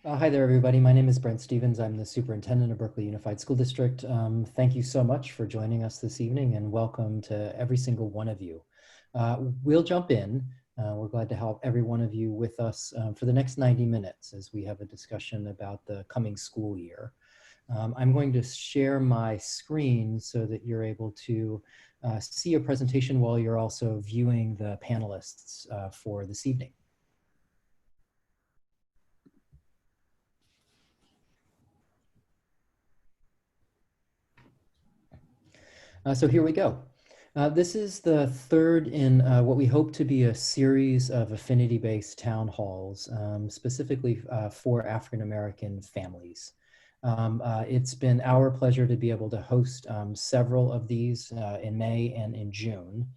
Hi there, everybody. My name is Brent Stevens. I'm the superintendent of Berkeley Unified School District. Thank you so much for joining us this evening, and welcome to every single one of you. We'll jump in. We're glad to have every one of you with us for the next 90 minutes as we have a discussion about the coming school year. I'm going to share my screen so that you're able to see a presentation while you're also viewing the panelists for this evening. So here we go. This is the third in what we hope to be a series of affinity-based town halls, specifically for African-American families. It's been our pleasure to be able to host several of these in May and in June.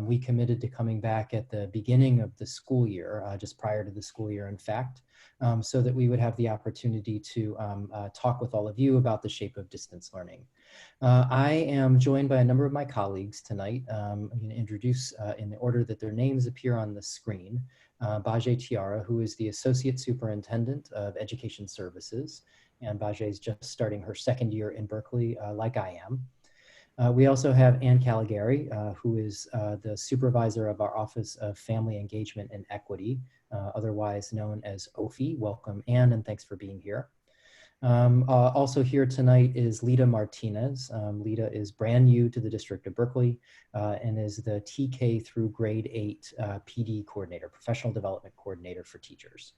We committed to coming back at the beginning of the school year, just prior to the school year, in fact, so that we would have the opportunity to talk with all of you about the shape of distance learning. I am joined by a number of my colleagues tonight. I'm going to introduce in the order that their names appear on the screen. Bajay Tiara, who is the Associate Superintendent of Education Services. And Bajay is just starting her second year in Berkeley, like I am. We also have Ann Caligari, who is the supervisor of our Office of Family Engagement and Equity, otherwise known as OFE. Welcome, Ann, and thanks for being here. Also here tonight is Lita Martinez. Lita is brand new to the District of Berkeley and is the TK through grade 8 PD coordinator, professional development coordinator for teachers.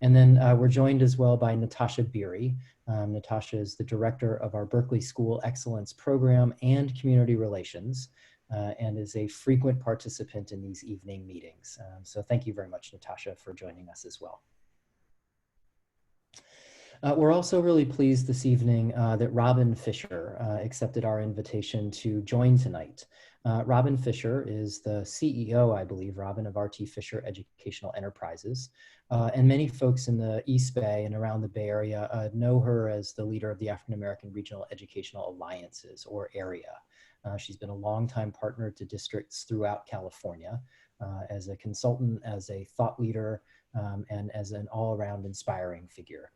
And then we're joined as well by Natasha Beery. Natasha is the director of our Berkeley School Excellence Program and Community Relations and is a frequent participant in these evening meetings. So thank you very much, Natasha, for joining us as well. We're also really pleased this evening that Robin Fisher accepted our invitation to join tonight. Robin Fisher is the CEO, I believe, Robin, of RT Fisher Educational Enterprises. And many folks in the East Bay and around the Bay Area know her as the leader of the African American Regional Educational Alliances, or AREA. She's been a longtime partner to districts throughout California as a consultant, as a thought leader, and as an all-around inspiring figure.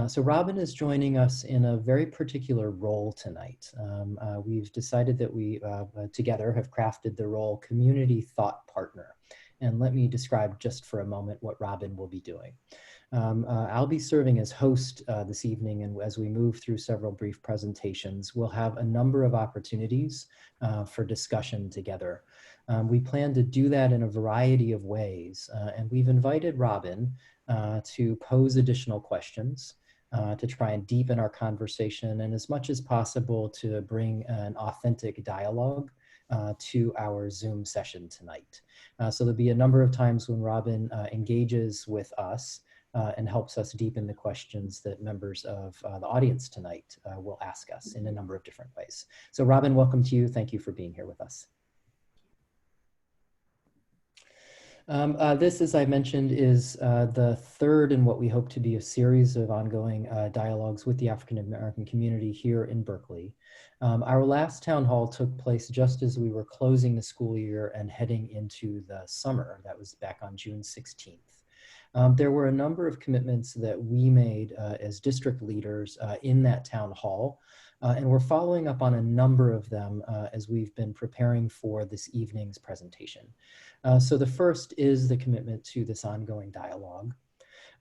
So Robin is joining us in a very particular role tonight. We've decided that we together have crafted the role Community Thought Partner. And let me describe just for a moment what Robin will be doing. I'll be serving as host this evening, and as we move through several brief presentations, we'll have a number of opportunities for discussion together. We plan to do that in a variety of ways, and we've invited Robin to pose additional questions, to try and deepen our conversation, and as much as possible to bring an authentic dialogue to our Zoom session tonight. So there'll be a number of times when Robin engages with us and helps us deepen the questions that members of the audience tonight will ask us in a number of different ways. So Robin, welcome to you. Thank you for being here with us. This, as I mentioned, is the third in what we hope to be a series of ongoing dialogues with the African American community here in Berkeley. Our last town hall took place just as we were closing the school year and heading into the summer. That was back on June 16th. There were a number of commitments that we made as district leaders in that town hall. And we're following up on a number of them as we've been preparing for this evening's presentation. So the first is the commitment to this ongoing dialogue.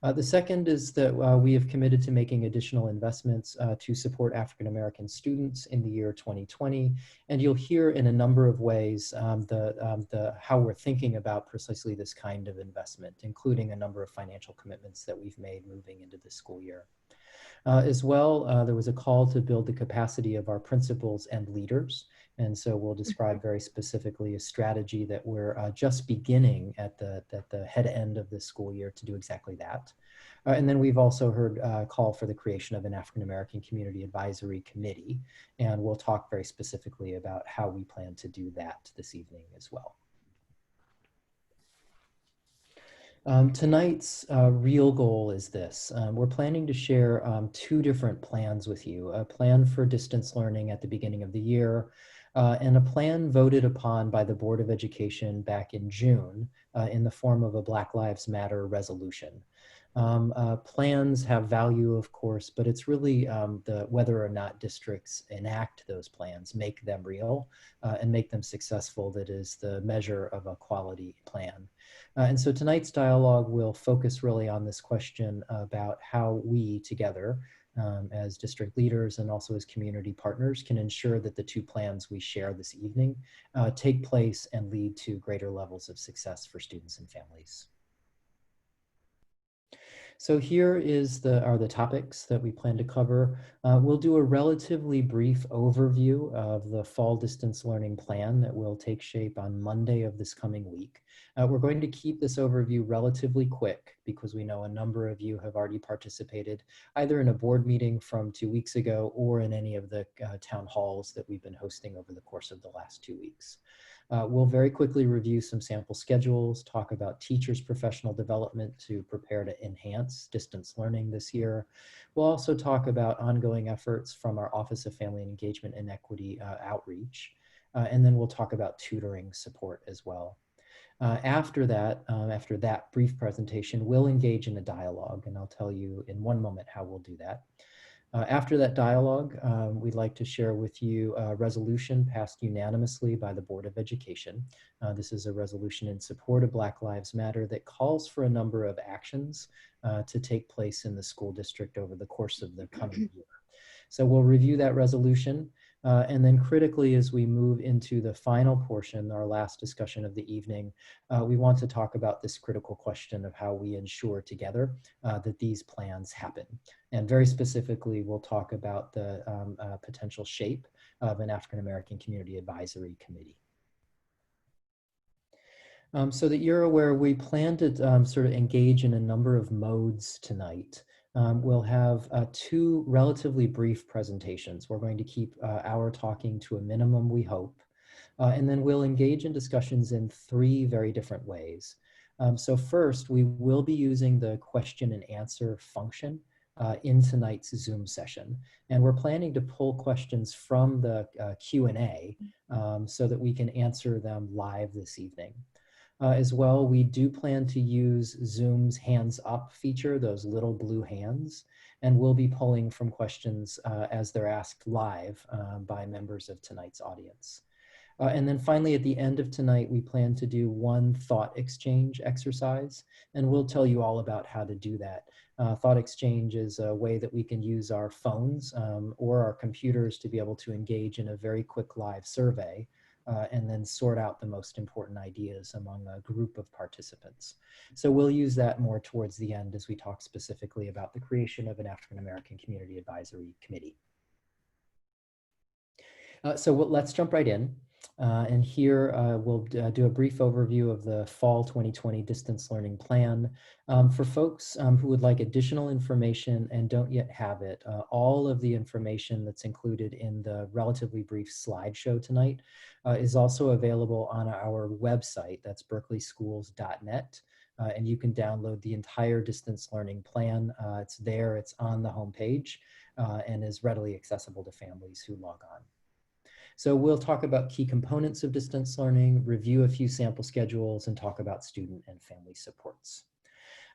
The second is that we have committed to making additional investments to support African American students in the year 2020. And you'll hear in a number of ways how we're thinking about precisely this kind of investment, including a number of financial commitments that we've made moving into the school year. As well, there was a call to build the capacity of our principals and leaders. And so we'll describe very specifically a strategy that we're just beginning at the head end of the school year to do exactly that. And then we've also heard a call for the creation of an African American Community Advisory Committee. And we'll talk very specifically about how we plan to do that this evening as well. Tonight's real goal is this. We're planning to share two different plans with you, a plan for distance learning at the beginning of the year, and a plan voted upon by the Board of Education back in June in the form of a Black Lives Matter resolution. Plans have value, of course, but it's really whether or not districts enact those plans, make them real, and make them successful that is the measure of a quality plan. And so tonight's dialogue will focus really on this question about how we together, as district leaders and also as community partners, can ensure that the two plans we share this evening take place and lead to greater levels of success for students and families. So here are the topics that we plan to cover. We'll do a relatively brief overview of the fall distance learning plan that will take shape on Monday of this coming week. We're going to keep this overview relatively quick because we know a number of you have already participated either in a board meeting from 2 weeks ago or in any of the town halls that we've been hosting over the course of the last 2 weeks. We'll very quickly review some sample schedules, talk about teachers' professional development to prepare to enhance distance learning this year. We'll also talk about ongoing efforts from our Office of Family Engagement and Equity outreach. And then we'll talk about tutoring support as well. After that brief presentation, we'll engage in a dialogue, and I'll tell you in one moment how we'll do that. After that dialogue, we'd like to share with you a resolution passed unanimously by the Board of Education. This is a resolution in support of Black Lives Matter that calls for a number of actions to take place in the school district over the course of the coming year. So we'll review that resolution. And then critically, as we move into the final portion, our last discussion of the evening, we want to talk about this critical question of how we ensure together that these plans happen. And very specifically, we'll talk about the potential shape of an African American Community Advisory Committee. So that you're aware, we plan to sort of engage in a number of modes tonight. We'll have 2 relatively brief presentations. We're going to keep our talking to a minimum, we hope. And then we'll engage in discussions in 3 very different ways. So first, we will be using the question and answer function in tonight's Zoom session. And we're planning to pull questions from the Q&A so that we can answer them live this evening. As well, we do plan to use Zoom's hands up feature, those little blue hands, and we'll be pulling from questions as they're asked live by members of tonight's audience. And then finally, at the end of tonight, we plan to do 1 thought exchange exercise, and we'll tell you all about how to do that. Thought exchange is a way that we can use our phones or our computers to be able to engage in a very quick live survey. And then sort out the most important ideas among a group of participants. So we'll use that more towards the end as we talk specifically about the creation of an African American Community Advisory Committee. So let's jump right in. And here we'll do a brief overview of the fall 2020 distance learning plan. For folks who would like additional information and don't yet have it, all of the information that's included in the relatively brief slideshow tonight is also available on our website. That's berkeleyschools.net. And you can download the entire distance learning plan. It's there, it's on the homepage, and is readily accessible to families who log on. So we'll talk about key components of distance learning, review a few sample schedules, and talk about student and family supports.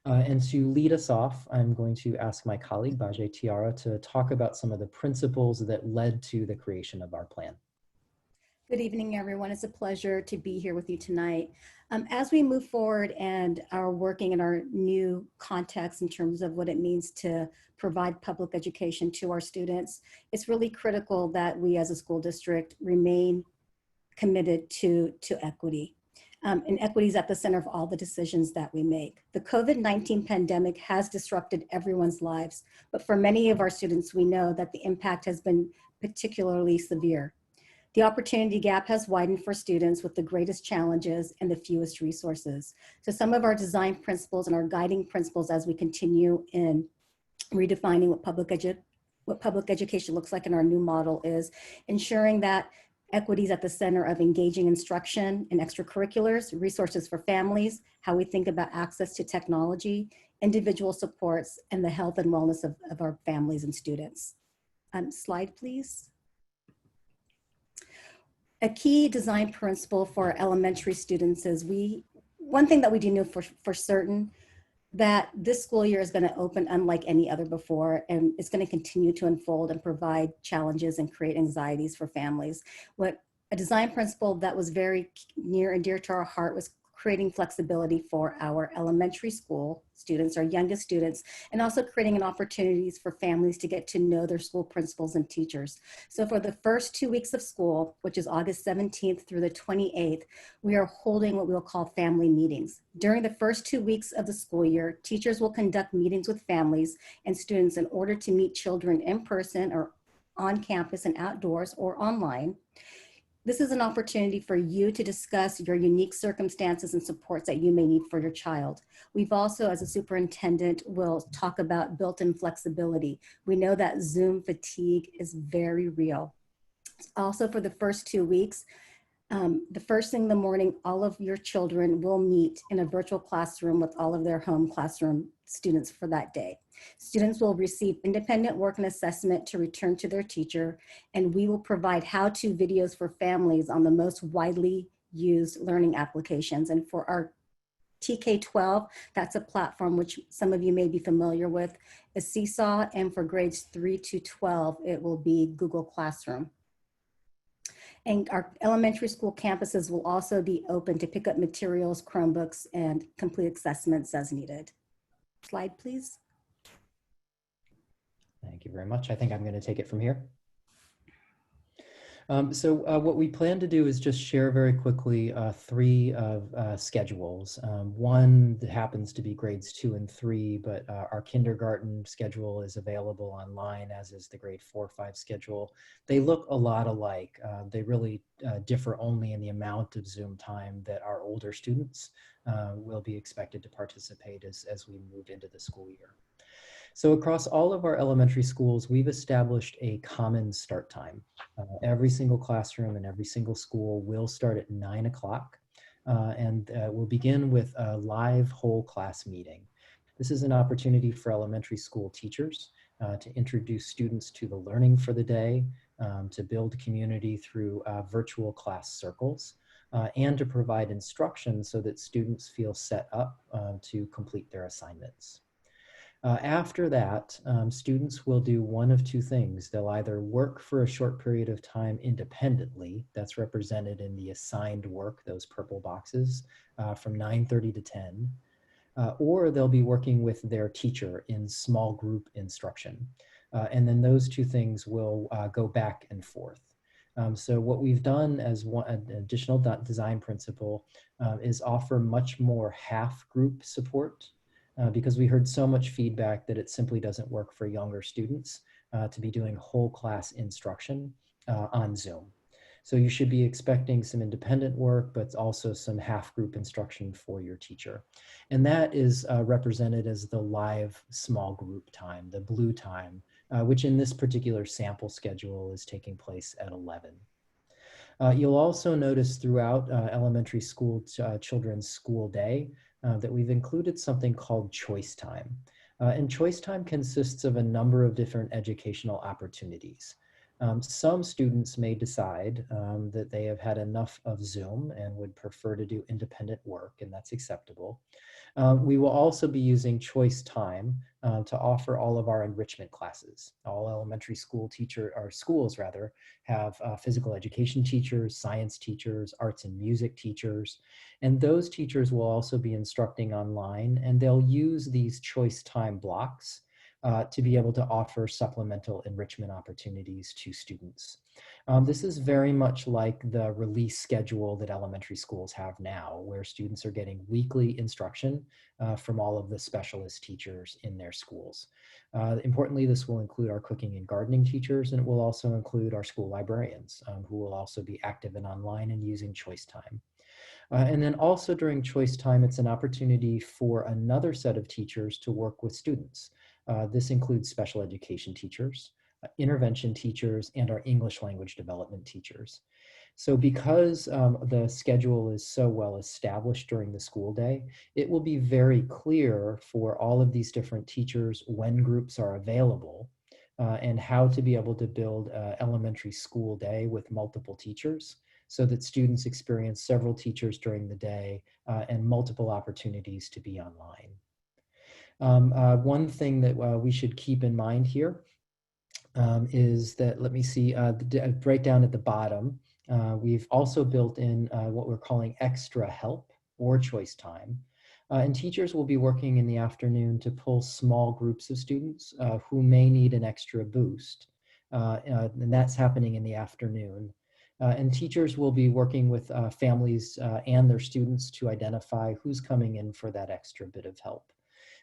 And to lead us off, I'm going to ask my colleague, Bajay Tiara, to talk about some of the principles that led to the creation of our plan. Good evening, everyone. It's a pleasure to be here with you tonight. As we move forward and are working in our new context in terms of what it means to provide public education to our students, it's really critical that we as a school district remain committed to equity. And equity is at the center of all the decisions that we make. The COVID-19 pandemic has disrupted everyone's lives, but for many of our students, we know that the impact has been particularly severe. The opportunity gap has widened for students with the greatest challenges and the fewest resources. So some of our design principles and our guiding principles as we continue in redefining what public education looks like in our new model is ensuring that equity is at the center of engaging instruction and extracurriculars, resources for families, how we think about access to technology, individual supports, and the health and wellness of our families and students. Slide, please. A key design principle for elementary students is one thing that we do know for certain, that this school year is going to open unlike any other before, and it's going to continue to unfold and provide challenges and create anxieties for families. What a design principle that was very near and dear to our heart was creating flexibility for our elementary school students, our youngest students, and also creating an opportunities for families to get to know their school principals and teachers. So for the first 2 weeks of school, which is August 17th through the 28th, we are holding what we'll call family meetings. During the first 2 weeks of the school year, teachers will conduct meetings with families and students in order to meet children in person or on campus and outdoors or online. This is an opportunity for you to discuss your unique circumstances and supports that you may need for your child. We've also, as a superintendent, will talk about built-in flexibility. We know that Zoom fatigue is very real. Also, for the first 2 weeks, the first thing in the morning, all of your children will meet in a virtual classroom with all of their home classroom students for that day. Students will receive independent work and assessment to return to their teacher, and we will provide how-to videos for families on the most widely used learning applications. And for our TK-12, that's a platform which some of you may be familiar with, a Seesaw, and for grades 3 to 12, it will be Google Classroom. And our elementary school campuses will also be open to pick up materials, Chromebooks, and complete assessments as needed. Slide, please. Thank you very much. I think I'm going to take it from here. What we plan to do is just share very quickly three schedules. One that happens to be grades 2 and 3, but our kindergarten schedule is available online, as is the grade 4-5 schedule. They look a lot alike. They really differ only in the amount of Zoom time that our older students will be expected to participate as we move into the school year. So across all of our elementary schools, we've established a common start time. Every single classroom and every single school will start at 9 o'clock, and we'll begin with a live whole class meeting. This is an opportunity for elementary school teachers to introduce students to the learning for the day, to build community through virtual class circles, and to provide instruction so that students feel set up to complete their assignments. After that, students will do one of two things. They'll either work for a short period of time independently, that's represented in the assigned work, those purple boxes, from 9:30 to 10, or they'll be working with their teacher in small group instruction. And then those two things will go back and forth. So what we've done as an additional design principle is offer much more half group support, because we heard so much feedback that it simply doesn't work for younger students to be doing whole class instruction on Zoom. So you should be expecting some independent work, but also some half group instruction for your teacher. And that is represented as the live small group time, the blue time, which in this particular sample schedule is taking place at 11. You'll also notice throughout elementary school children's school day that we've included something called choice time. And choice time consists of a number of different educational opportunities. Some students may decide that they have had enough of Zoom and would prefer to do independent work, and that's acceptable. We will also be using choice time to offer all of our enrichment classes. All elementary school schools rather, have physical education teachers, science teachers, arts and music teachers, and those teachers will also be instructing online, and they'll use these choice time blocks to be able to offer supplemental enrichment opportunities to students. This is very much like the release schedule that elementary schools have now, where students are getting weekly instruction from all of the specialist teachers in their schools. Importantly, this will include our cooking and gardening teachers, and it will also include our school librarians, who will also be active and online and using choice time. And then also during choice time, it's an opportunity for another set of teachers to work with students. This includes special education teachers, intervention teachers, and our English language development teachers. So because the schedule is so well established during the school day, it will be very clear for all of these different teachers when groups are available and how to be able to build an elementary school day with multiple teachers so that students experience several teachers during the day and multiple opportunities to be online. One thing that we should keep in mind here is that, let me see, right down at the bottom, we've also built in what we're calling extra help or choice time. And teachers will be working in the afternoon to pull small groups of students who may need an extra boost. And that's happening in the afternoon. And teachers will be working with families and their students to identify who's coming in for that extra bit of help.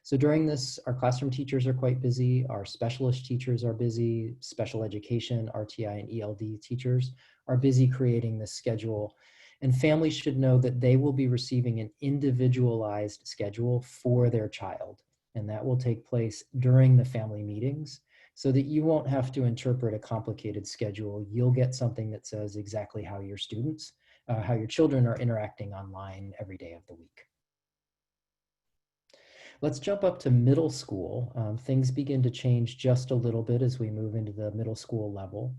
So during this, our classroom teachers are quite busy, our specialist teachers are busy, special education, RTI, and ELD teachers are busy creating this schedule. And families should know that they will be receiving an individualized schedule for their child. And that will take place during the family meetings so that you won't have to interpret a complicated schedule. You'll get something that says exactly how your students, how your children are interacting online every day of the week. Let's jump up to middle school. Things begin to change just a little bit as we move into the middle school level.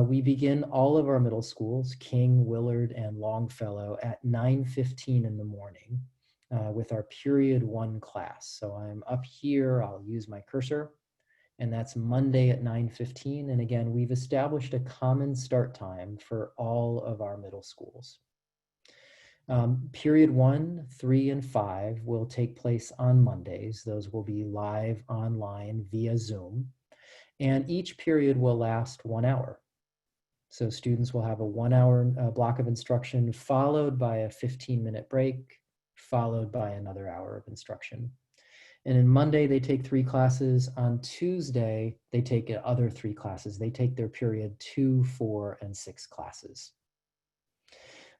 We begin all of our middle schools, King, Willard, and Longfellow, at 9:15 in the morning with our period 1 class. So I'm up here, I'll use my cursor, and that's Monday at 9:15. And again, we've established a common start time for all of our middle schools. Period 1, 3, and 5 will take place on Mondays. Those will be live online via Zoom. And each period will last 1 hour. So students will have a 1 hour block of instruction followed by a 15-minute break, followed by another hour of instruction. And on Monday, they take 3 classes. On Tuesday, they take other 3 classes. They take their period 2, 4, and 6 classes.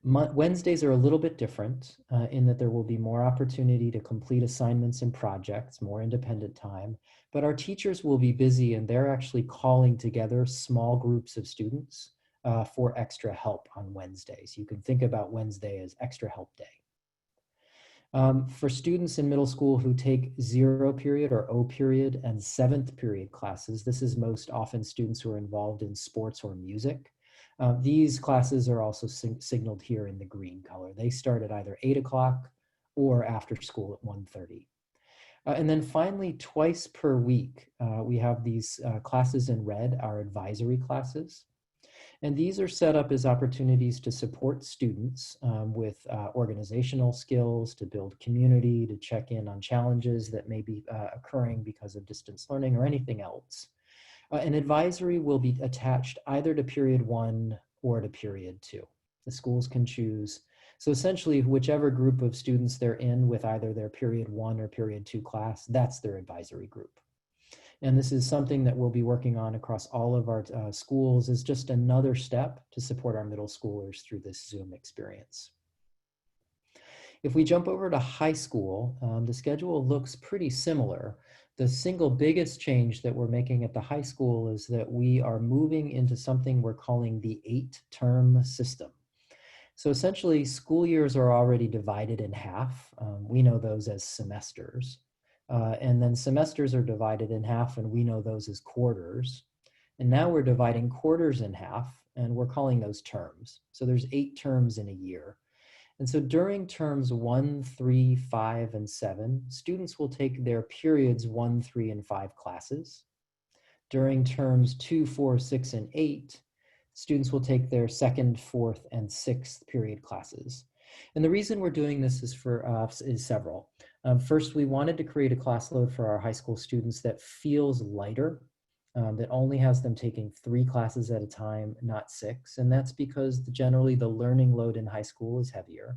Wednesdays are a little bit different in that there will be more opportunity to complete assignments and projects, more independent time, but our teachers will be busy and they're actually calling together small groups of students for extra help on Wednesdays. You can think about Wednesday as extra help day. For students in middle school who take 0 period or O period and 7th period classes, this is most often students who are involved in sports or music. These classes are also signaled here in the green color. They start at either 8 o'clock or after school at 1:30. And then finally, twice per week, we have these classes in red, our advisory classes. And these are set up as opportunities to support students with organizational skills, to build community, to check in on challenges that may be occurring because of distance learning or anything else. An advisory will be attached either to period 1 or to period 2. The schools can choose. So essentially, whichever group of students they're in with either their period 1 or period 2 class, that's their advisory group. And this is something that we'll be working on across all of our schools as just another step to support our middle schoolers through this Zoom experience. If we jump over to high school, the schedule looks pretty similar. The single biggest change that we're making at the high school is that we are moving into something we're calling the 8-term system. So essentially, school years are already divided in half. We know those as semesters. And then semesters are divided in half, and we know those as quarters. And now we're dividing quarters in half, and we're calling those terms. So there's 8 terms in a year. And so during terms 1, 3, 5, and 7, students will take their periods 1, 3, and 5 classes. During terms 2, 4, 6, and 8, students will take their 2nd, 4th, and 6th period classes. And the reason we're doing this is several. First, we wanted to create a class load for our high school students that feels lighter, that only has them taking 3 classes at a time, not 6. And that's because generally the learning load in high school is heavier.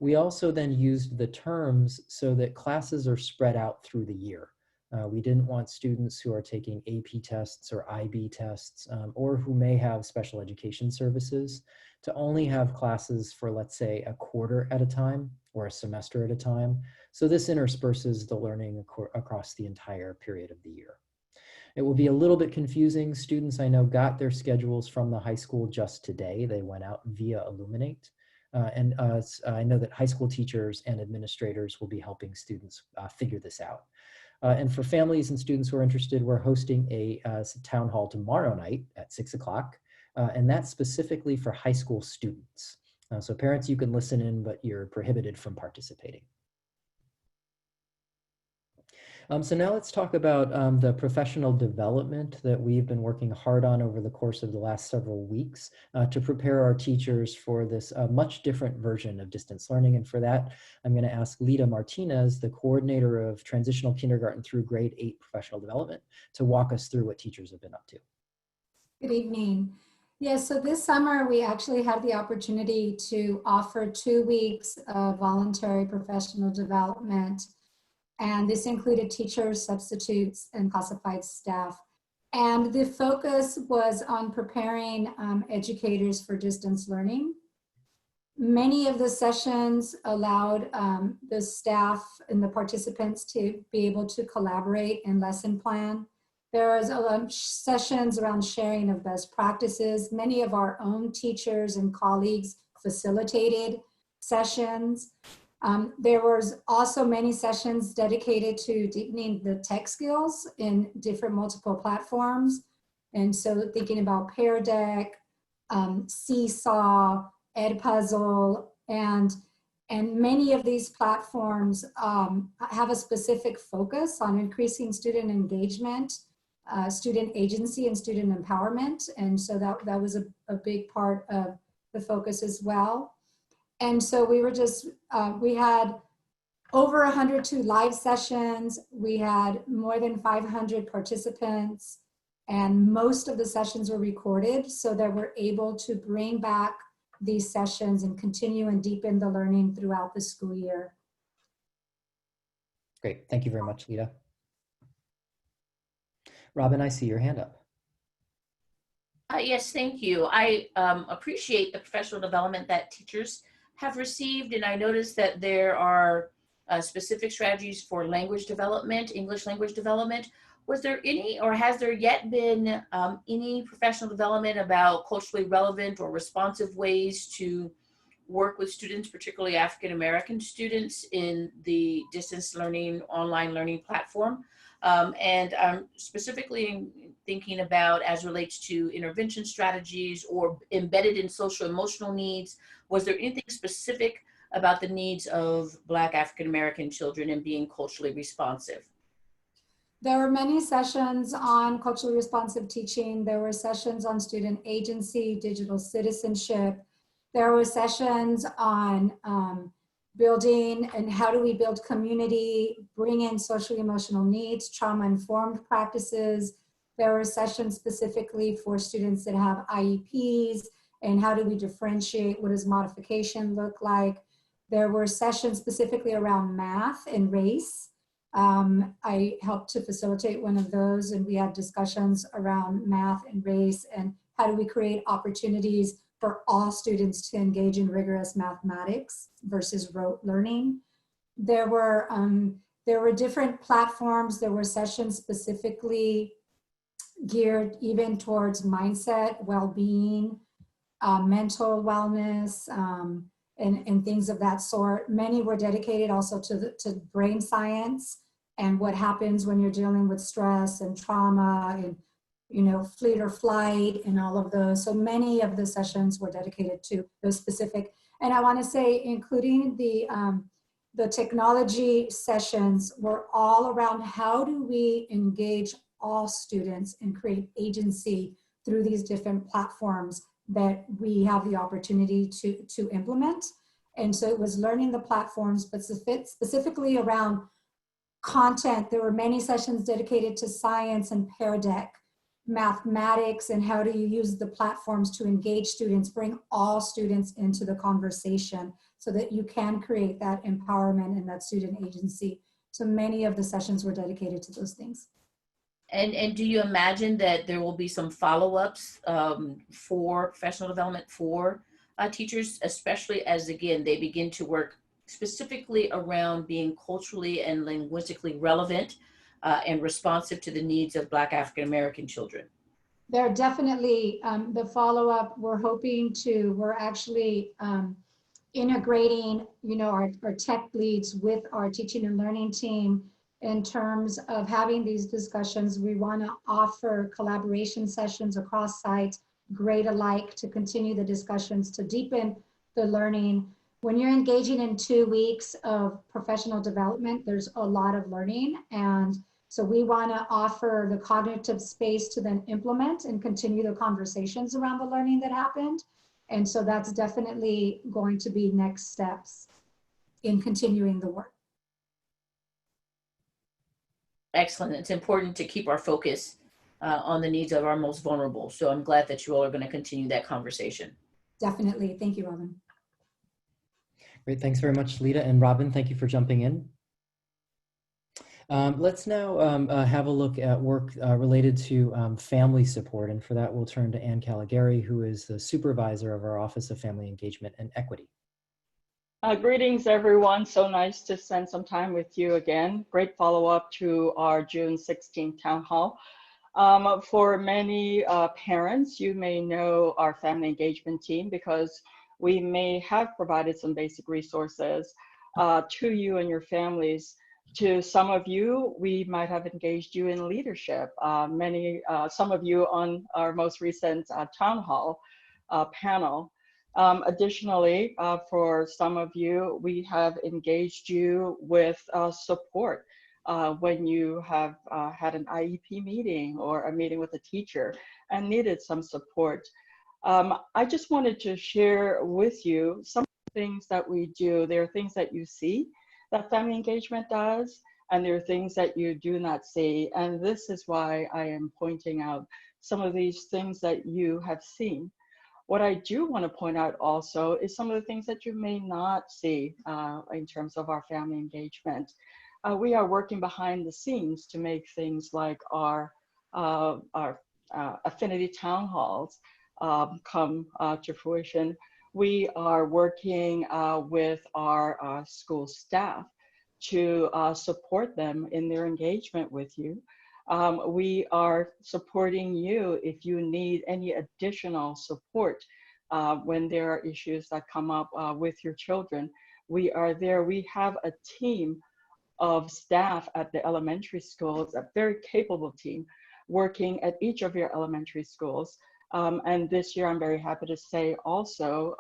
We also then used the terms so that classes are spread out through the year. We didn't want students who are taking AP tests or IB tests or who may have special education services to only have classes for, let's say, a quarter at a time or a semester at a time. So this intersperses the learning across the entire period of the year. It will be a little bit confusing. Students I know got their schedules from the high school just today. They went out via Illuminate. I know that high school teachers and administrators will be helping students figure this out. And for families and students who are interested, we're hosting a town hall tomorrow night at 6 o'clock and that's specifically for high school students. So parents, you can listen in, but you're prohibited from participating. So now let's talk about the professional development that we've been working hard on over the course of the last several weeks to prepare our teachers for this much different version of distance learning. And for that, I'm going to ask Lita Martinez, the coordinator of transitional kindergarten through grade 8 professional development, to walk us through what teachers have been up to. Good evening. Yes, so this summer we actually had the opportunity to offer 2 weeks of voluntary professional development. And this included teachers, substitutes, and classified staff. And the focus was on preparing educators for distance learning. Many of the sessions allowed the staff and the participants to be able to collaborate and lesson plan. There was sessions around sharing of best practices. Many of our own teachers and colleagues facilitated sessions. There was also many sessions dedicated to deepening the tech skills in different multiple platforms. And so thinking about Pear Deck, Seesaw, Edpuzzle, and many of these platforms have a specific focus on increasing student engagement, student agency, and student empowerment. And so that was a big part of the focus as well. And so we were just, we had over 102 live sessions. We had more than 500 participants, and most of the sessions were recorded so that we're able to bring back these sessions and continue and deepen the learning throughout the school year. Great, thank you very much, Lita. Robin, I see your hand up. Yes, thank you. I appreciate the professional development that teachers have received, and I noticed that there are specific strategies for language development, English language development. Was there any, or has there yet been any professional development about culturally relevant or responsive ways to work with students, particularly African American students, in the distance learning, online learning platform? And I'm specifically thinking about as relates to intervention strategies or embedded in social emotional needs. Was there anything specific about the needs of Black African American children in being culturally responsive? There were many sessions on culturally responsive teaching. There were sessions on student agency, digital citizenship. There were sessions on building and how do we build community, bring in social emotional needs, trauma-informed practices. There were sessions specifically for students that have IEPs, and how do we differentiate, what does modification look like. There were sessions specifically around math and race. I helped to facilitate one of those, and we had discussions around math and race and how do we create opportunities for all students to engage in rigorous mathematics versus rote learning. There were different platforms. There were sessions specifically geared even towards mindset, well-being, mental wellness, and things of that sort. Many were dedicated also to brain science and what happens when you're dealing with stress and trauma and flight or flight and all of those. So many of the sessions were dedicated to those specific. And I want to say, including the technology sessions were all around how do we engage all students and create agency through these different platforms that we have the opportunity to implement. And so it was learning the platforms, but specifically around content. There were many sessions dedicated to science and Pear Deck, mathematics, and how do you use the platforms to engage students, bring all students into the conversation so that you can create that empowerment and that student agency. So many of the sessions were dedicated to those things. And do you imagine that there will be some follow-ups for professional development for teachers, especially as, again, they begin to work specifically around being culturally and linguistically relevant and responsive to the needs of Black African American children? There are definitely the follow-up. We're actually integrating, our tech leads with our teaching and learning team in terms of having these discussions. We want to offer collaboration sessions across sites great alike to continue the discussions, to deepen the learning. When you're engaging in 2 weeks of professional development, there's a lot of learning. And so we want to offer the cognitive space to then implement and continue the conversations around the learning that happened. And so that's definitely going to be next steps in continuing the work. Excellent. It's important to keep our focus on the needs of our most vulnerable. So I'm glad that you all are going to continue that conversation. Definitely. Thank you, Robin. Great, thanks very much, Lita. And Robin, thank you for jumping in. Let's now have a look at work related to family support. And for that, we'll turn to Ann Caligari, who is the supervisor of our Office of Family Engagement and Equity. Greetings, everyone. So nice to spend some time with you again. Great follow-up to our June 16th town hall. For many parents, you may know our family engagement team because we may have provided some basic resources to you and your families. To some of you, we might have engaged you in leadership. Some of you on our most recent town hall panel. Additionally, for some of you, we have engaged you with support when you have had an IEP meeting or a meeting with a teacher and needed some support. I just wanted to share with you some things that we do. There are things that you see that family engagement does, and there are things that you do not see. And this is why I am pointing out some of these things that you have seen. What I do want to point out also is some of the things that you may not see in terms of our family engagement. We are working behind the scenes to make things like our Affinity town halls come to fruition. We are working with our school staff to support them in their engagement with you. We are supporting you if you need any additional support when there are issues that come up with your children. We are there. We have a team of staff at the elementary schools, a very capable team, working at each of your elementary schools. And this year, I'm very happy to say also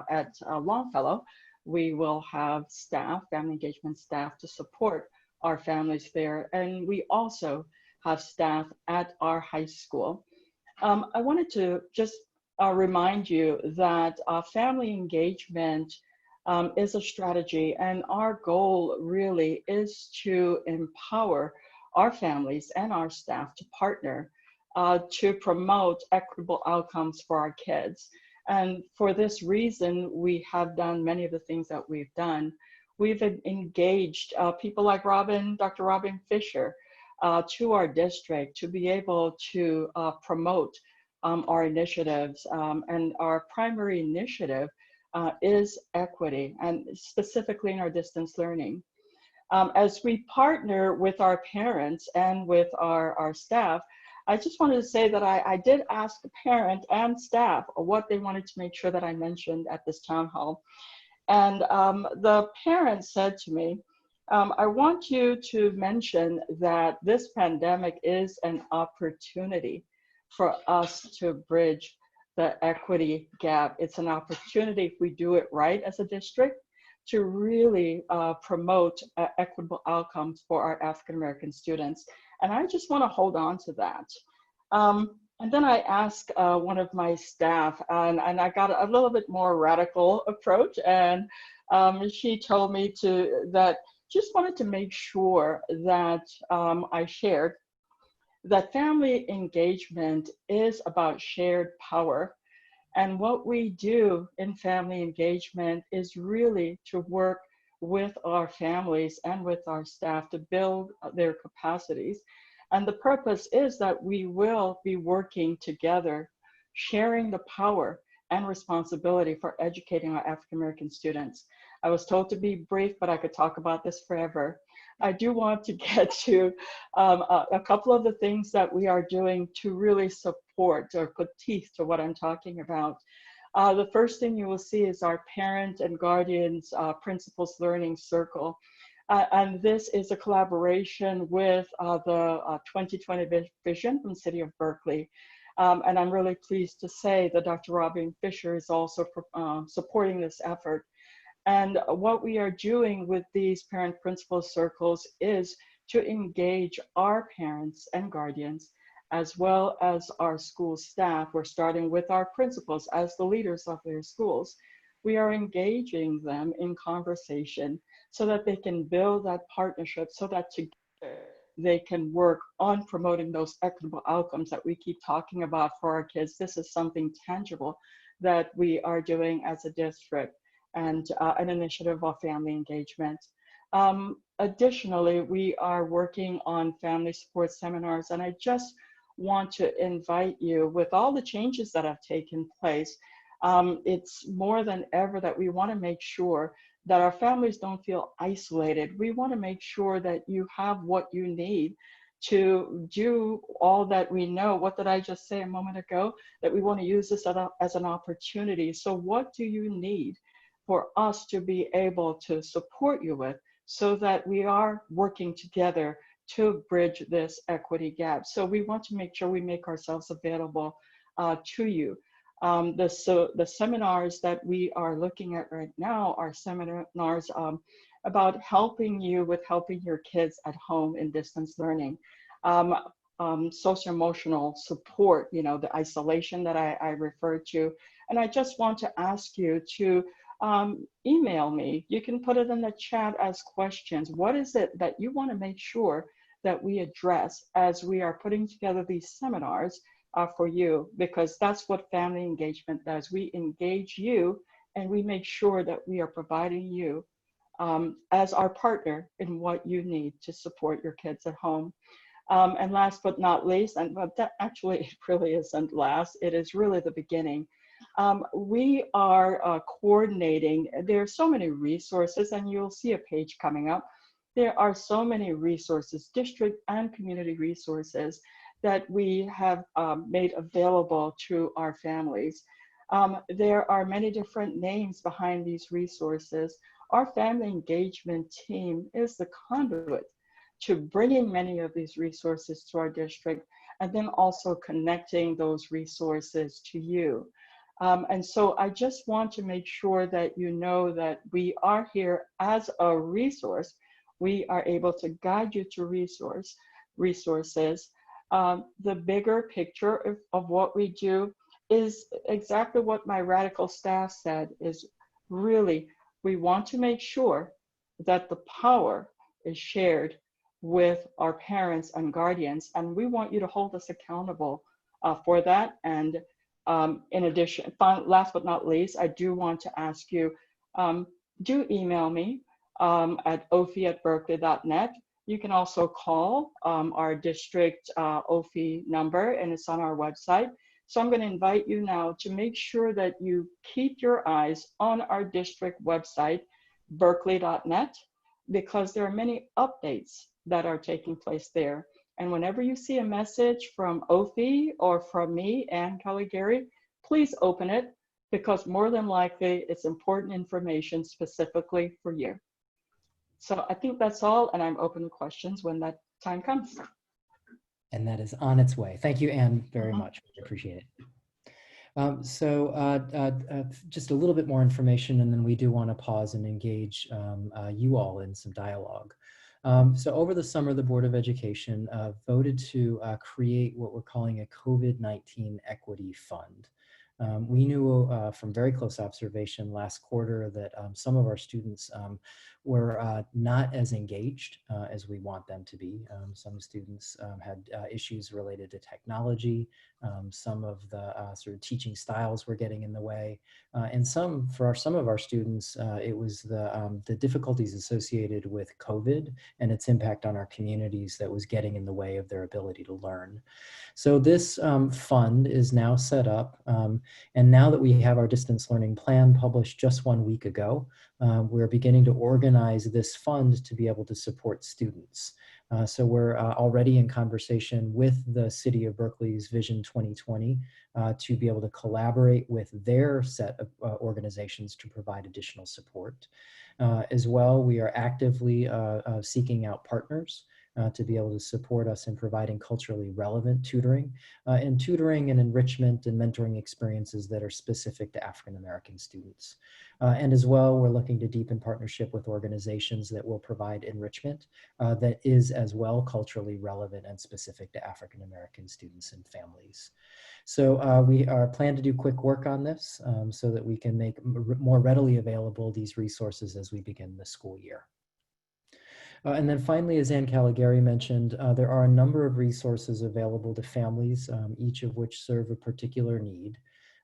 at Longfellow, we will have staff, family engagement staff, to support our families there. And we also have staff at our high school. I wanted to just remind you that family engagement is a strategy, and our goal really is to empower our families and our staff to partner to promote equitable outcomes for our kids. And for this reason, we have done many of the things that we've done. We've engaged people like Dr. Robin Fisher to our district to be able to promote our initiatives. And our primary initiative is equity, and specifically in our distance learning. As we partner with our parents and with our staff, I just wanted to say that I did ask the parent and staff what they wanted to make sure that I mentioned at this town hall. And the parent said to me, I want you to mention that this pandemic is an opportunity for us to bridge the equity gap. It's an opportunity, if we do it right as a district, to really promote equitable outcomes for our African American students. And I just want to hold on to that. And then I asked one of my staff, and I got a little bit more radical approach, and she told me that just wanted to make sure that I shared that family engagement is about shared power. And what we do in family engagement is really to work with our families and with our staff to build their capacities. And the purpose is that we will be working together, sharing the power and responsibility for educating our African American students. I was told to be brief, but I could talk about this forever. I do want to get to a couple of the things that we are doing to really support or put teeth to what I'm talking about. The first thing you will see is our Parent and Guardians Principals Learning Circle. And this is a collaboration with the 2020 vision from the City of Berkeley. And I'm really pleased to say that Dr. Robin Fisher is also supporting this effort. And what we are doing with these parent principal circles is to engage our parents and guardians, as well as our school staff. We're starting with our principals as the leaders of their schools. We are engaging them in conversation so that they can build that partnership, so that together they can work on promoting those equitable outcomes that we keep talking about for our kids. This is something tangible that we are doing as a district, and an initiative of family engagement. Additionally, we are working on family support seminars, and I just want to invite you, with all the changes that have taken place, it's more than ever that we want to make sure that our families don't feel isolated. We want to make sure that you have what you need to do all that we know. What did I just say a moment ago? That we want to use this as an opportunity. So what do you need for us to be able to support you with, so that we are working together to bridge this equity gap? So we want to make sure we make ourselves available to you. The seminars that we are looking at right now are seminars about helping you with helping your kids at home in distance learning. Socio-emotional support, you know, the isolation that I referred to. And I just want to ask you to email me. You can put it in the chat as questions. What is it that you want to make sure that we address as we are putting together these seminars for you? Because that's what family engagement does. We engage you, and we make sure that we are providing you as our partner in what you need to support your kids at home. And last but not least, and that actually it really isn't last, it is really the beginning. We are coordinating. There are so many resources, and you'll see a page coming up. There are so many resources, district and community resources, that we have made available to our families. There are many different names behind these resources. Our family engagement team is the conduit to bringing many of these resources to our district, and then also connecting those resources to you. And so I just want to make sure that you know that we are here as a resource. We are able to guide you to resources. The bigger picture of what we do is exactly what my radical staff said, is really, we want to make sure that the power is shared with our parents and guardians, and we want you to hold us accountable for that. And in addition, last but not least, I do want to ask you, do email me at ophi@berkeley.net. You can also call our district OFI number, and it's on our website. So I'm going to invite you now to make sure that you keep your eyes on our district website, berkeley.net, because there are many updates that are taking place there. And whenever you see a message from OFI or from me and Kelly Gary, please open it, because more than likely it's important information specifically for you. So I think that's all, and I'm open to questions when that time comes. And that is on its way. Thank you, Anne, very much. We appreciate it. Just a little bit more information, and then we do want to pause and engage you all in some dialogue. So over the summer, the Board of Education voted to create what we're calling a COVID-19 Equity Fund. We knew from very close observation last quarter that some of our students were not as engaged as we want them to be. Some students had issues related to technology. Some of the sort of teaching styles were getting in the way. And for some of our students, it was the difficulties associated with COVID and its impact on our communities that was getting in the way of their ability to learn. So this fund is now set up, and now that we have our distance learning plan published just 1 week ago, we're beginning to organize this fund to be able to support students. So we're already in conversation with the City of Berkeley's Vision 2020 to be able to collaborate with their set of organizations to provide additional support. As well, we are actively seeking out partners to be able to support us in providing culturally relevant tutoring and tutoring and enrichment and mentoring experiences that are specific to African American students. And as well, we're looking to deepen partnership with organizations that will provide enrichment that is as well culturally relevant and specific to African American students and families. So we are plan to do quick work on this so that we can make more readily available these resources as we begin the school year. And then finally, as Ann Caligari mentioned, there are a number of resources available to families, each of which serve a particular need.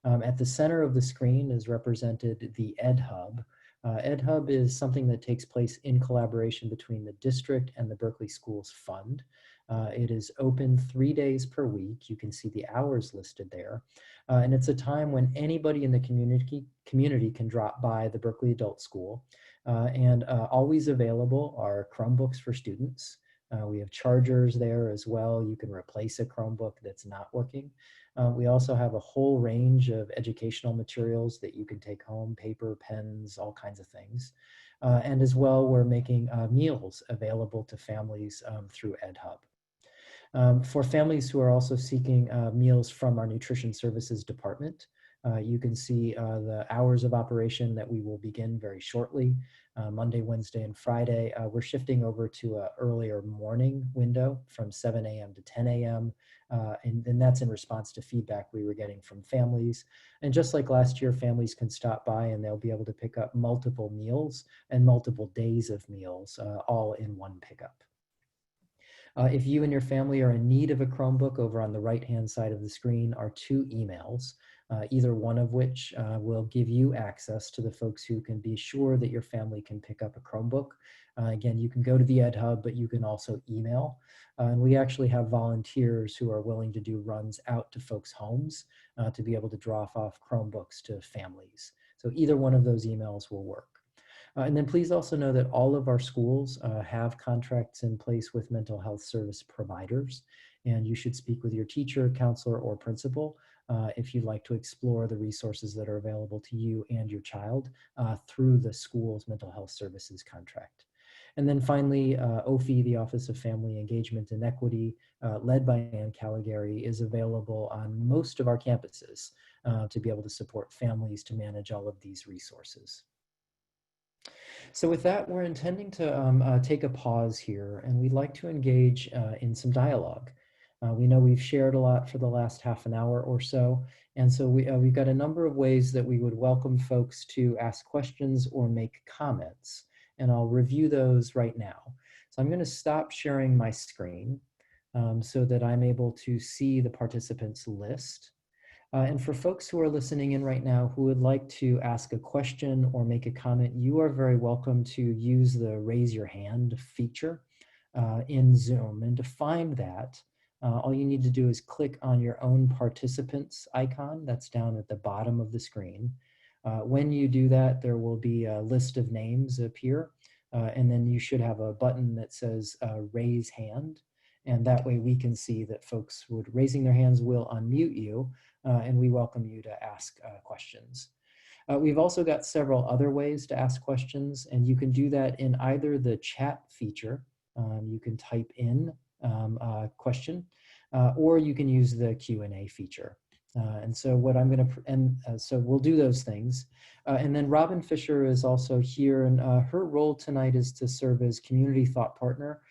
At the center of the screen is represented the Ed Hub. Ed Hub is something that takes place in collaboration between the district and the Berkeley Schools Fund. It is open 3 days per week. You can see the hours listed there. And it's a time when anybody in the community can drop by the Berkeley Adult School. And always available are Chromebooks for students. We have chargers there as well. You can replace a Chromebook that's not working. We also have a whole range of educational materials that you can take home, paper, pens, all kinds of things. And as well, we're making meals available to families through EdHub. For families who are also seeking meals from our nutrition services department, you can see the hours of operation that we will begin very shortly, Monday, Wednesday, and Friday. We're shifting over to an earlier morning window from 7 a.m. to 10 a.m. And that's in response to feedback we were getting from families. And just like last year, families can stop by and they'll be able to pick up multiple meals and multiple days of meals, all in one pickup. If you and your family are in need of a Chromebook, over on the right-hand side of the screen are 2 emails, either one of which will give you access to the folks who can be sure that your family can pick up a Chromebook. Again, you can go to the EdHub, but you can also email. And we actually have volunteers who are willing to do runs out to folks' homes to be able to drop off Chromebooks to families. So either one of those emails will work. And then please also know that all of our schools have contracts in place with mental health service providers, and you should speak with your teacher, counselor, or principal if you'd like to explore the resources that are available to you and your child through the school's mental health services contract. And then finally, OFE, the Office of Family Engagement and Equity, led by Ann Caligari, is available on most of our campuses to be able to support families to manage all of these resources. So with that, we're intending to take a pause here, and we'd like to engage in some dialogue. We know we've shared a lot for the last half an hour or so, and so we've got a number of ways that we would welcome folks to ask questions or make comments, and I'll review those right now. So I'm going to stop sharing my screen so that I'm able to see the participants list. And for folks who are listening in right now who would like to ask a question or make a comment, you are very welcome to use the raise your hand feature in Zoom. And to find that, all you need to do is click on your own participants icon that's down at the bottom of the screen. When you do that, there will be a list of names appear, and then you should have a button that says raise hand. And that way we can see that folks raising their hands will unmute you, and we welcome you to ask questions. We've also got several other ways to ask questions, and you can do that in either the chat feature. You can type in a question, or you can use the Q&A feature. And so what I'm going to, so we'll do those things. And then Robin Fisher is also here, and her role tonight is to serve as community thought partner.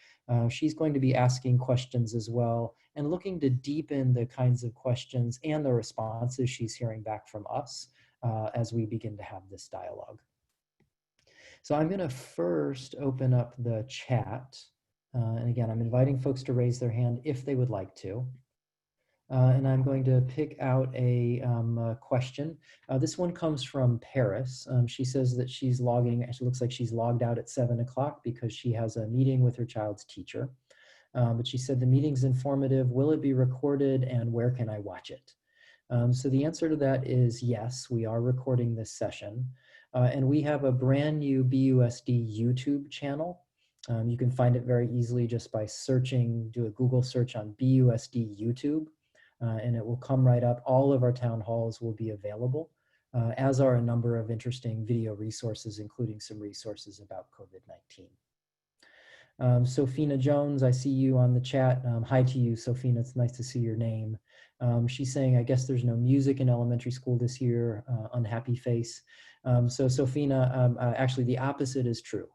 She's going to be asking questions as well and looking to deepen the kinds of questions and the responses she's hearing back from us as we begin to have this dialogue. So I'm going to first open up the chat. And again, I'm inviting folks to raise their hand if they would like to. And I'm going to pick out a question. This one comes from Paris. She says that she's logging, it looks like she's logged out at 7 o'clock because she has a meeting with her child's teacher. But she said the meeting's informative. Will it be recorded, and where can I watch it? So the answer to that is yes, we are recording this session. And we have a brand new BUSD YouTube channel. You can find it very easily just by searching, do a Google search on BUSD YouTube. And it will come right up. All of our town halls will be available, as are a number of interesting video resources, including some resources about COVID-19. Sophina Jones, I see you on the chat. Hi to you, Sophina. It's nice to see your name. She's saying, I guess there's no music in elementary school this year, unhappy face. So Sophina, actually the opposite is true.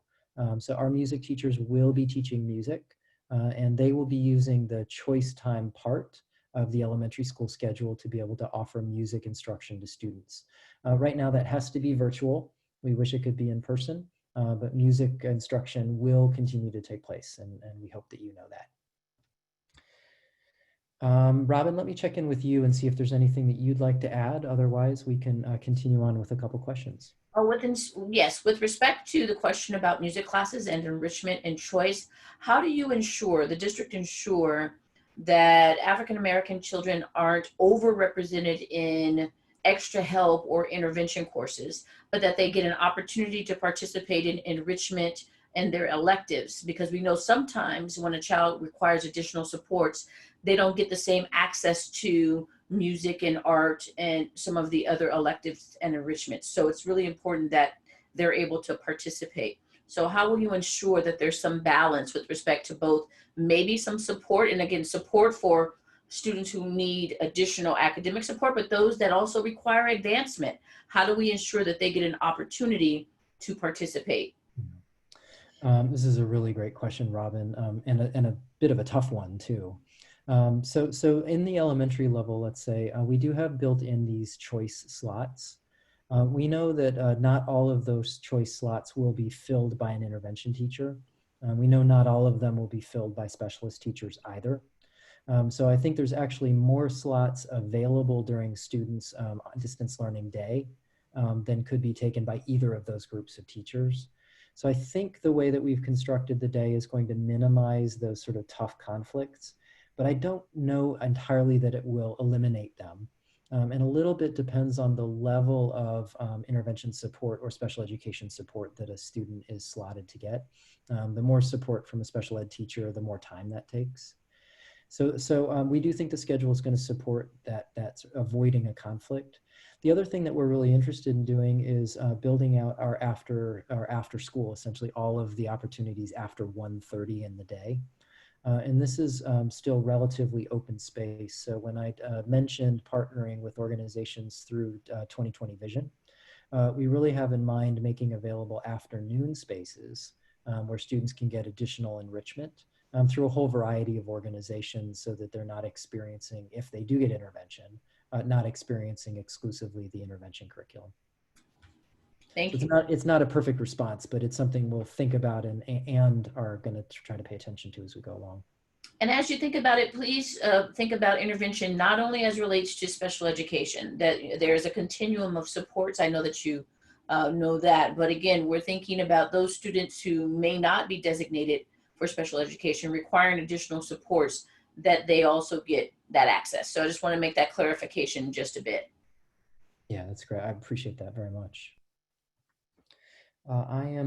So our music teachers will be teaching music, and they will be using the choice time part of the elementary school schedule to be able to offer music instruction to students. Right now that has to be virtual. We wish it could be in person, but music instruction will continue to take place, and we hope that you know that. Robin, let me check in with you and see if there's anything that you'd like to add. Otherwise, we can continue on with a couple questions. Oh, yes, with respect to the question about music classes and enrichment and choice, how do you ensure, the district ensure that African American children aren't overrepresented in extra help or intervention courses, but that they get an opportunity to participate in enrichment and their electives? Because we know sometimes when a child requires additional supports, they don't get the same access to music and art and some of the other electives and enrichments. So it's really important that they're able to participate. So how will you ensure that there's some balance with respect to both maybe some support, and again, support for students who need additional academic support, but those that also require advancement? How do we ensure that they get an opportunity to participate? This is a really great question, Robin, and a bit of a tough one too. So in the elementary level, let's say, we do have built in these choice slots. We know that not all of those choice slots will be filled by an intervention teacher. We know not all of them will be filled by specialist teachers either. So I think there's actually more slots available during students' distance learning day than could be taken by either of those groups of teachers. So I think the way that we've constructed the day is going to minimize those sort of tough conflicts, but I don't know entirely that it will eliminate them. And a little bit depends on the level of intervention support or special education support that a student is slotted to get. The more support from a special ed teacher, the more time that takes. So we do think the schedule is going to support that's avoiding a conflict. The other thing that we're really interested in doing is building out our after school, essentially all of the opportunities after 1:30 in the day. And this is still relatively open space. So when I mentioned partnering with organizations through 2020 Vision, we really have in mind making available afternoon spaces where students can get additional enrichment through a whole variety of organizations, so that they're not experiencing, if they do get intervention, not experiencing exclusively the intervention curriculum. Thank you. It's not a perfect response, but it's something we'll think about and are going to try to pay attention to as we go along. And as you think about it, please think about intervention not only as relates to special education, that there is a continuum of supports. I know that you know that, but again, we're thinking about those students who may not be designated for special education, requiring additional supports, that they also get that access. So I just want to make that clarification just a bit. Yeah, that's great. I appreciate that very much.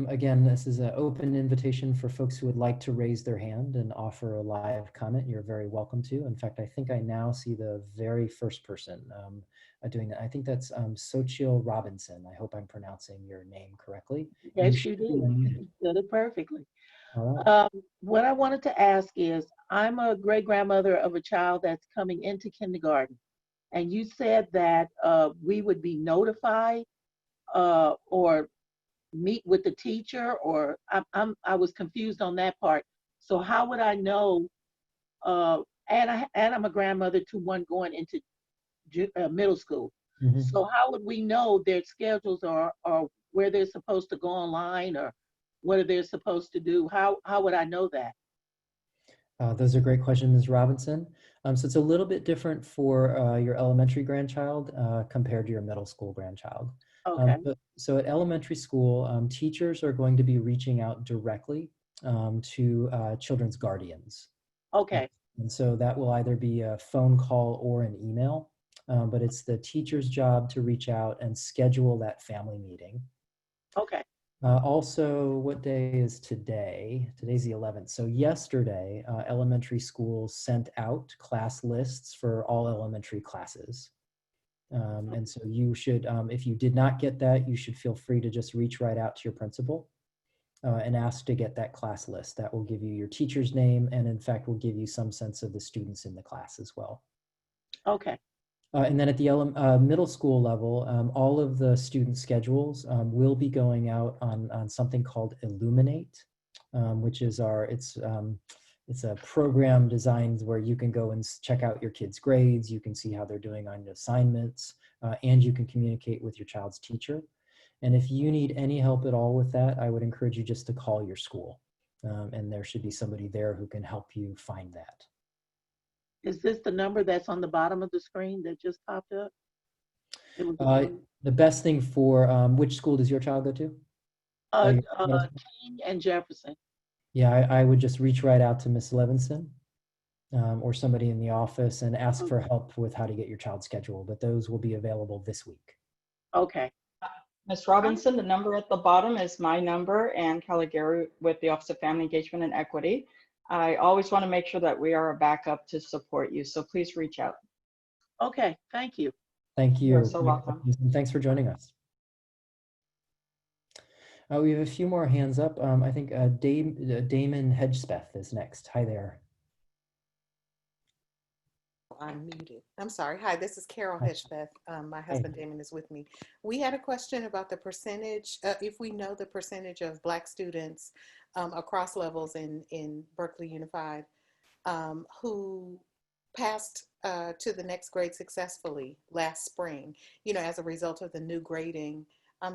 Again, this is an open invitation for folks who would like to raise their hand and offer a live comment. You're very welcome to. In fact, I think I now see the very first person doing that. I think that's Sochil Robinson. I hope I'm pronouncing your name correctly. Yes, you did. You did it perfectly. All right. What I wanted to ask is, I'm a great grandmother of a child that's coming into kindergarten, and you said that we would be notified or meet with the teacher, or I was confused on that part. So how would I know? And I'm a grandmother to one going into middle school. Mm-hmm. So how would we know their schedules or where they're supposed to go online, or what are they supposed to do? How would I know that? Those are great questions, Ms. Robinson. So it's a little bit different for your elementary grandchild compared to your middle school grandchild. Okay. So at elementary school, teachers are going to be reaching out directly to children's guardians. Okay. And so that will either be a phone call or an email, but it's the teacher's job to reach out and schedule that family meeting. Okay. Also, what day is today? Today's the 11th. So yesterday, elementary schools sent out class lists for all elementary classes. And so you should, if you did not get that, you should feel free to just reach right out to your principal. and ask to get that class list. That will give you your teacher's name and in fact will give you some sense of the students in the class as well. Okay. And then at the middle school level, all of the student schedules will be going out on something called Illuminate, which is it's a program designed where you can go and check out your kids' grades, you can see how they're doing on assignments, and you can communicate with your child's teacher. And if you need any help at all with that, I would encourage you just to call your school. And there should be somebody there who can help you find that. Is this the number that's on the bottom of the screen that just popped up? It was The best thing for, which school does your child go to? King and Jefferson. Yeah, I would just reach right out to Miss Levinson or somebody in the office and ask for help with how to get your child scheduled, but those will be available this week. Okay. Ms. Robinson, the number at the bottom is my number and Caligari with the Office of Family Engagement and Equity. I always want to make sure that we are a backup to support you, so please reach out. Okay, thank you. Thank you. You're so welcome. And thanks for joining us. We have a few more hands up. I think Damon Hedgespeth is next. Hi there. I'm muted. I'm sorry. Hi, this is Carol Hi. Hedgespeth. My husband Damon is with me. We had a question about the percentage, if we know the percentage of Black students across levels in Berkeley Unified who passed to the next grade successfully last spring, as a result of the new grading.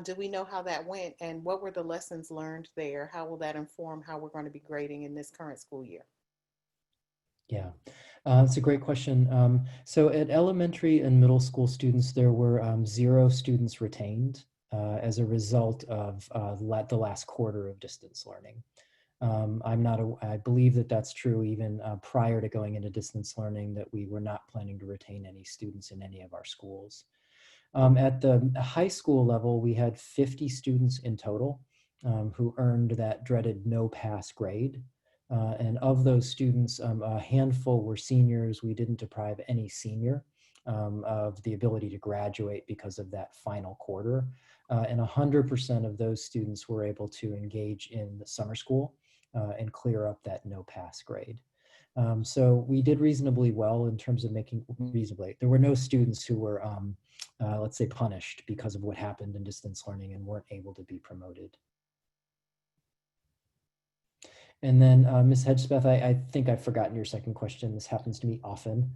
Do we know how that went and what were the lessons learned there? How will that inform how we're going to be grading in this current school year? Yeah, it's a great question. So at elementary and middle school students, there were 0 students retained as a result of the last quarter of distance learning. I believe that that's true even prior to going into distance learning, that we were not planning to retain any students in any of our schools. At the high school level, we had 50 students in total who earned that dreaded no pass grade. And of those students, a handful were seniors. We didn't deprive any senior of the ability to graduate because of that final quarter. And 100% of those students were able to engage in the summer school and clear up that no pass grade. So we did reasonably well in terms of making reasonably. There were no students who were, let's say, punished because of what happened in distance learning and weren't able to be promoted. And then Ms. Hedgespeth, I think I've forgotten your second question. This happens to me often.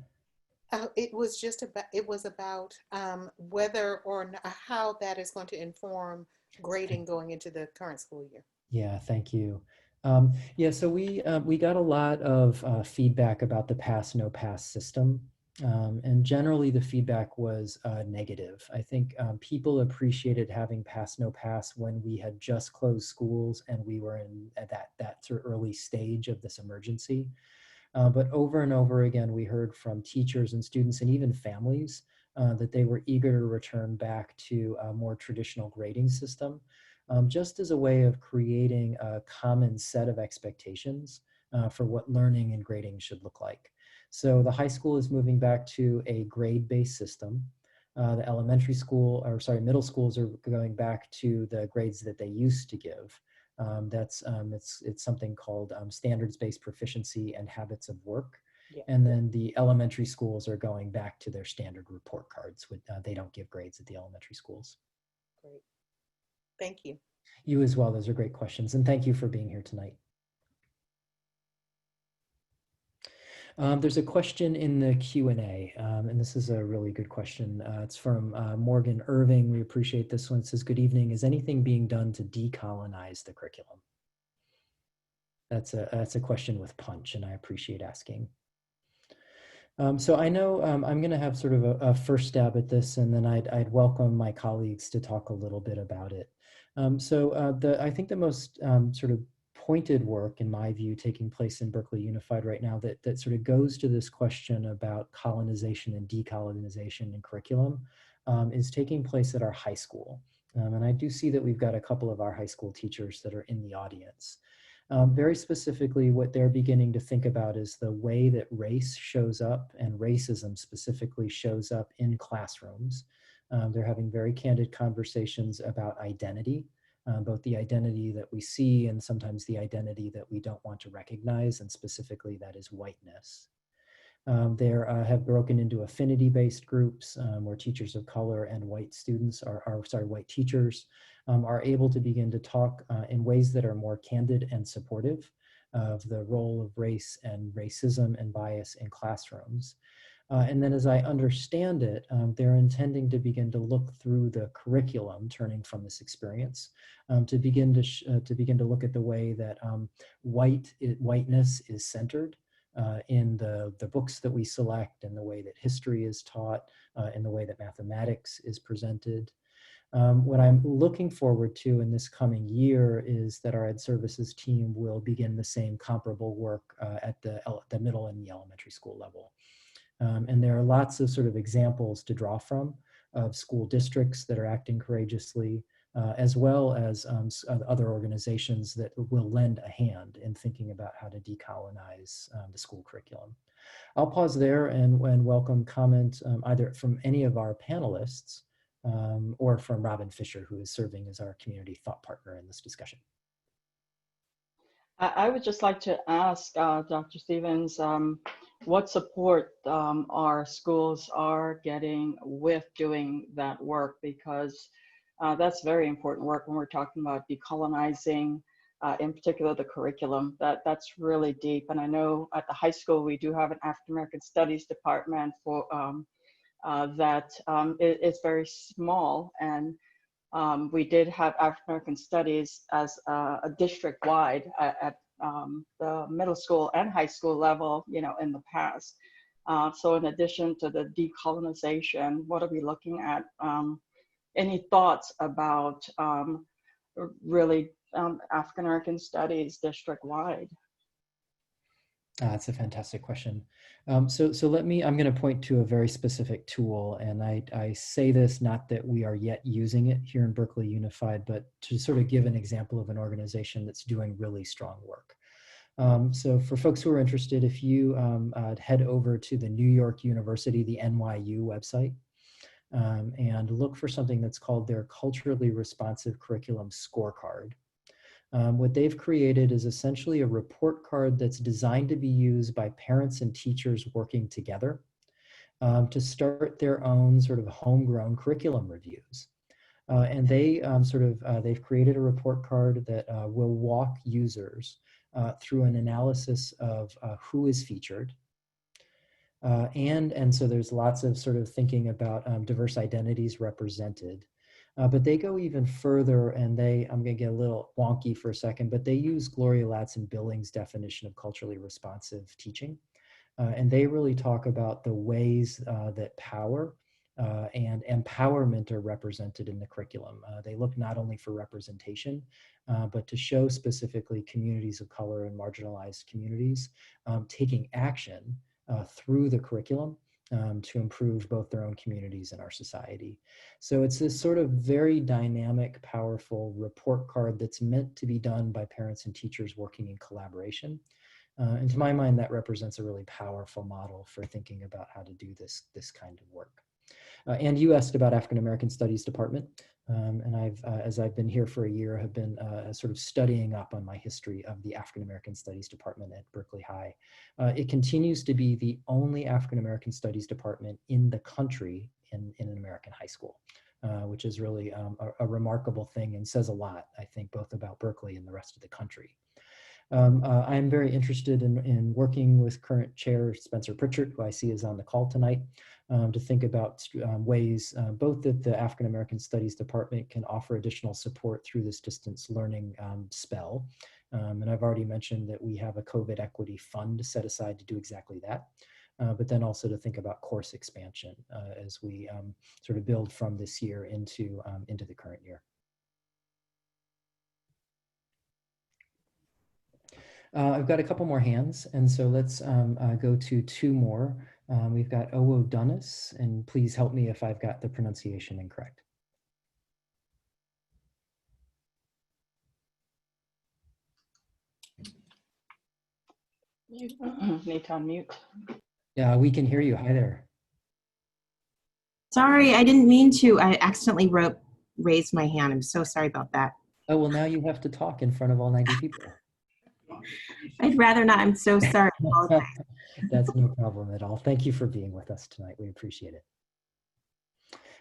It was just about whether or not, how that is going to inform grading going into the current school year. Yeah, thank you. Yeah, so we got a lot of feedback about the pass no pass system. And generally the feedback was negative. I think people appreciated having pass no pass when we had just closed schools and we were at that sort of early stage of this emergency. But over and over again, we heard from teachers and students and even families that they were eager to return back to a more traditional grading system, just as a way of creating a common set of expectations for what learning and grading should look like. So the high school is moving back to a grade-based system. The elementary school, or sorry, middle schools are going back to the grades that they used to give. It's something called standards-based proficiency and habits of work. Yeah. And then the elementary schools are going back to their standard report cards. They don't give grades at the elementary schools. Great. Thank you. You as well. Those are great questions. And thank you for being here tonight. There's a question in the Q&A, and this is a really good question. It's from Morgan Irving. We appreciate this one. It says, good evening. Is anything being done to decolonize the curriculum? That's a question with punch, and I appreciate asking. So I know I'm going to have sort of a first stab at this, and then I'd welcome my colleagues to talk a little bit about it. I think the most sort of pointed work, in my view, taking place in Berkeley Unified right now that sort of goes to this question about colonization and decolonization in curriculum is taking place at our high school. And I do see that we've got a couple of our high school teachers that are in the audience. Very specifically, what they're beginning to think about is the way that race shows up and racism specifically shows up in classrooms. They're having very candid conversations about identity both the identity that we see and sometimes the identity that we don't want to recognize, and specifically that is whiteness. There have broken into affinity-based groups where teachers of color and white students white teachers are able to begin to talk in ways that are more candid and supportive of the role of race and racism and bias in classrooms. And then as I understand it, they're intending to begin to look through the curriculum, turning from this experience, to begin to look at the way that whiteness is centered in the books that we select, in the way that history is taught, in the way that mathematics is presented. What I'm looking forward to in this coming year is that our Ed Services team will begin the same comparable work at the middle and the elementary school level. And there are lots of sort of examples to draw from of school districts that are acting courageously, as well as other organizations that will lend a hand in thinking about how to decolonize the school curriculum. I'll pause there and welcome comment either from any of our panelists or from Robin Fisher, who is serving as our community thought partner in this discussion. I would just like to ask Dr. Stevens, what support our schools are getting with doing that work, because that's very important work when we're talking about decolonizing, in particular the curriculum. That's really deep. And I know at the high school we do have an African American Studies department for that is very small, and we did have African American Studies as a district-wide at the middle school and high school level, in the past. So in addition to the decolonization, what are we looking at? Any thoughts about really African American Studies district-wide? That's a fantastic question. So I'm going to point to a very specific tool, and I say this not that we are yet using it here in Berkeley Unified, but to sort of give an example of an organization that's doing really strong work. So for folks who are interested, if you head over to the New York University, the NYU website, and look for something that's called their Culturally Responsive Curriculum Scorecard. What they've created is essentially a report card that's designed to be used by parents and teachers working together to start their own sort of homegrown curriculum reviews. And they've created a report card that will walk users through an analysis of who is featured. And so there's lots of sort of thinking about diverse identities represented. But they go even further, and I'm going to get a little wonky for a second, but they use Gloria Ladson-Billings' definition of culturally responsive teaching. And they really talk about the ways that power and empowerment are represented in the curriculum. They look not only for representation, but to show specifically communities of color and marginalized communities taking action through the curriculum to improve both their own communities and our society. So it's this sort of very dynamic, powerful report card that's meant to be done by parents and teachers working in collaboration. And to my mind, that represents a really powerful model for thinking about how to do this kind of work. And you asked about African American Studies Department. And as I've been here for a year, have been sort of studying up on my history of the African American Studies Department at Berkeley High. It continues to be the only African American Studies department in the country in an American high school, which is really a remarkable thing and says a lot, I think, both about Berkeley and the rest of the country. I'm very interested in working with current chair Spencer Pritchard, who I see is on the call tonight, to think about ways both that the African American Studies Department can offer additional support through this distance learning spell. And I've already mentioned that we have a COVID equity fund set aside to do exactly that. But then also to think about course expansion as we sort of build from this year into the current year. I've got a couple more hands, and so let's go to two more. We've got Owo Dunnis, and please help me if I've got the pronunciation incorrect. Need to unmute. Yeah, we can hear you. Hi there. Sorry, I didn't mean to. I accidentally raised my hand. I'm so sorry about that. Oh, well, now you have to talk in front of all 90 people. I'd rather not. I'm so sorry. That's no problem at all. Thank you for being with us tonight. We appreciate it.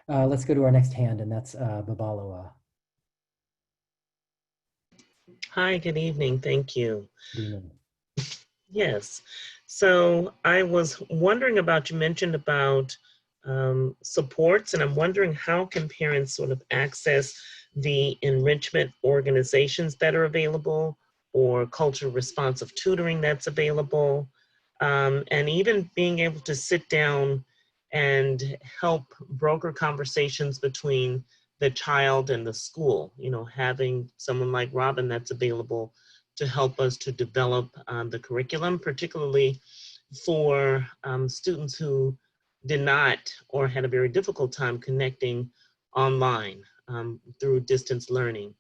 Let's go to our next hand, and that's Babaloa. Hi, good evening. Thank you. Good evening. Yes. So I was wondering about, you mentioned about supports, and I'm wondering how can parents sort of access the enrichment organizations that are available, or culture responsive tutoring that's available, and even being able to sit down and help broker conversations between the child and the school, you know, having someone like Robin that's available to help us to develop the curriculum, particularly for students who did not or had a very difficult time connecting online through distance learning.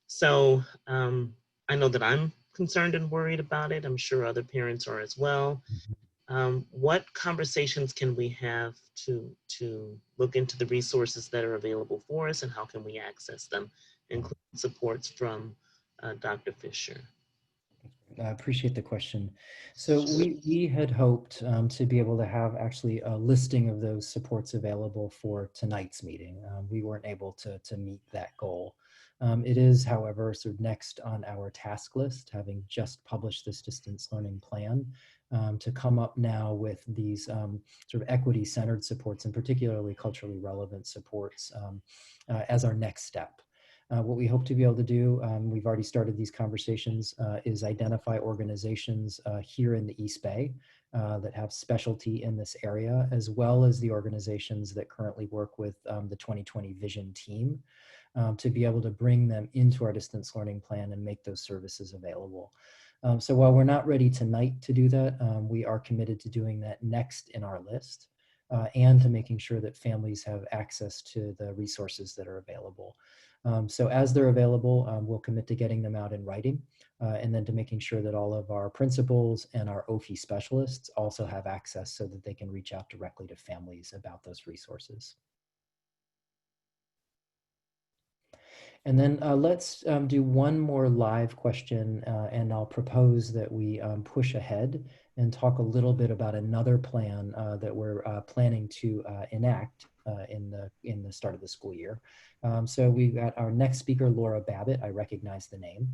So I know that I'm concerned and worried about it. I'm sure other parents are as well. What conversations can we have to look into the resources that are available for us, and how can we access them, including supports from Dr. Fisher? I appreciate the question. So we had hoped to be able to have actually a listing of those supports available for tonight's meeting. We weren't able to meet that goal. It is, however, sort of next on our task list, having just published this distance learning plan, to come up now with these sort of equity-centered supports, and particularly culturally relevant supports, as our next step. What we hope to be able to do, we've already started these conversations, is identify organizations here in the East Bay that have specialty in this area, as well as the organizations that currently work with the 2020 Vision team, to be able to bring them into our distance learning plan and make those services available. So while we're not ready tonight to do that, we are committed to doing that next in our list, and to making sure that families have access to the resources that are available. So as they're available, we'll commit to getting them out in writing, and then to making sure that all of our principals and our OFI specialists also have access so that they can reach out directly to families about those resources. And then let's do one more live question, and I'll propose that we push ahead and talk a little bit about another plan that we're planning to enact in the start of the school year. So we've got our next speaker, Laura Babbitt. I recognize the name.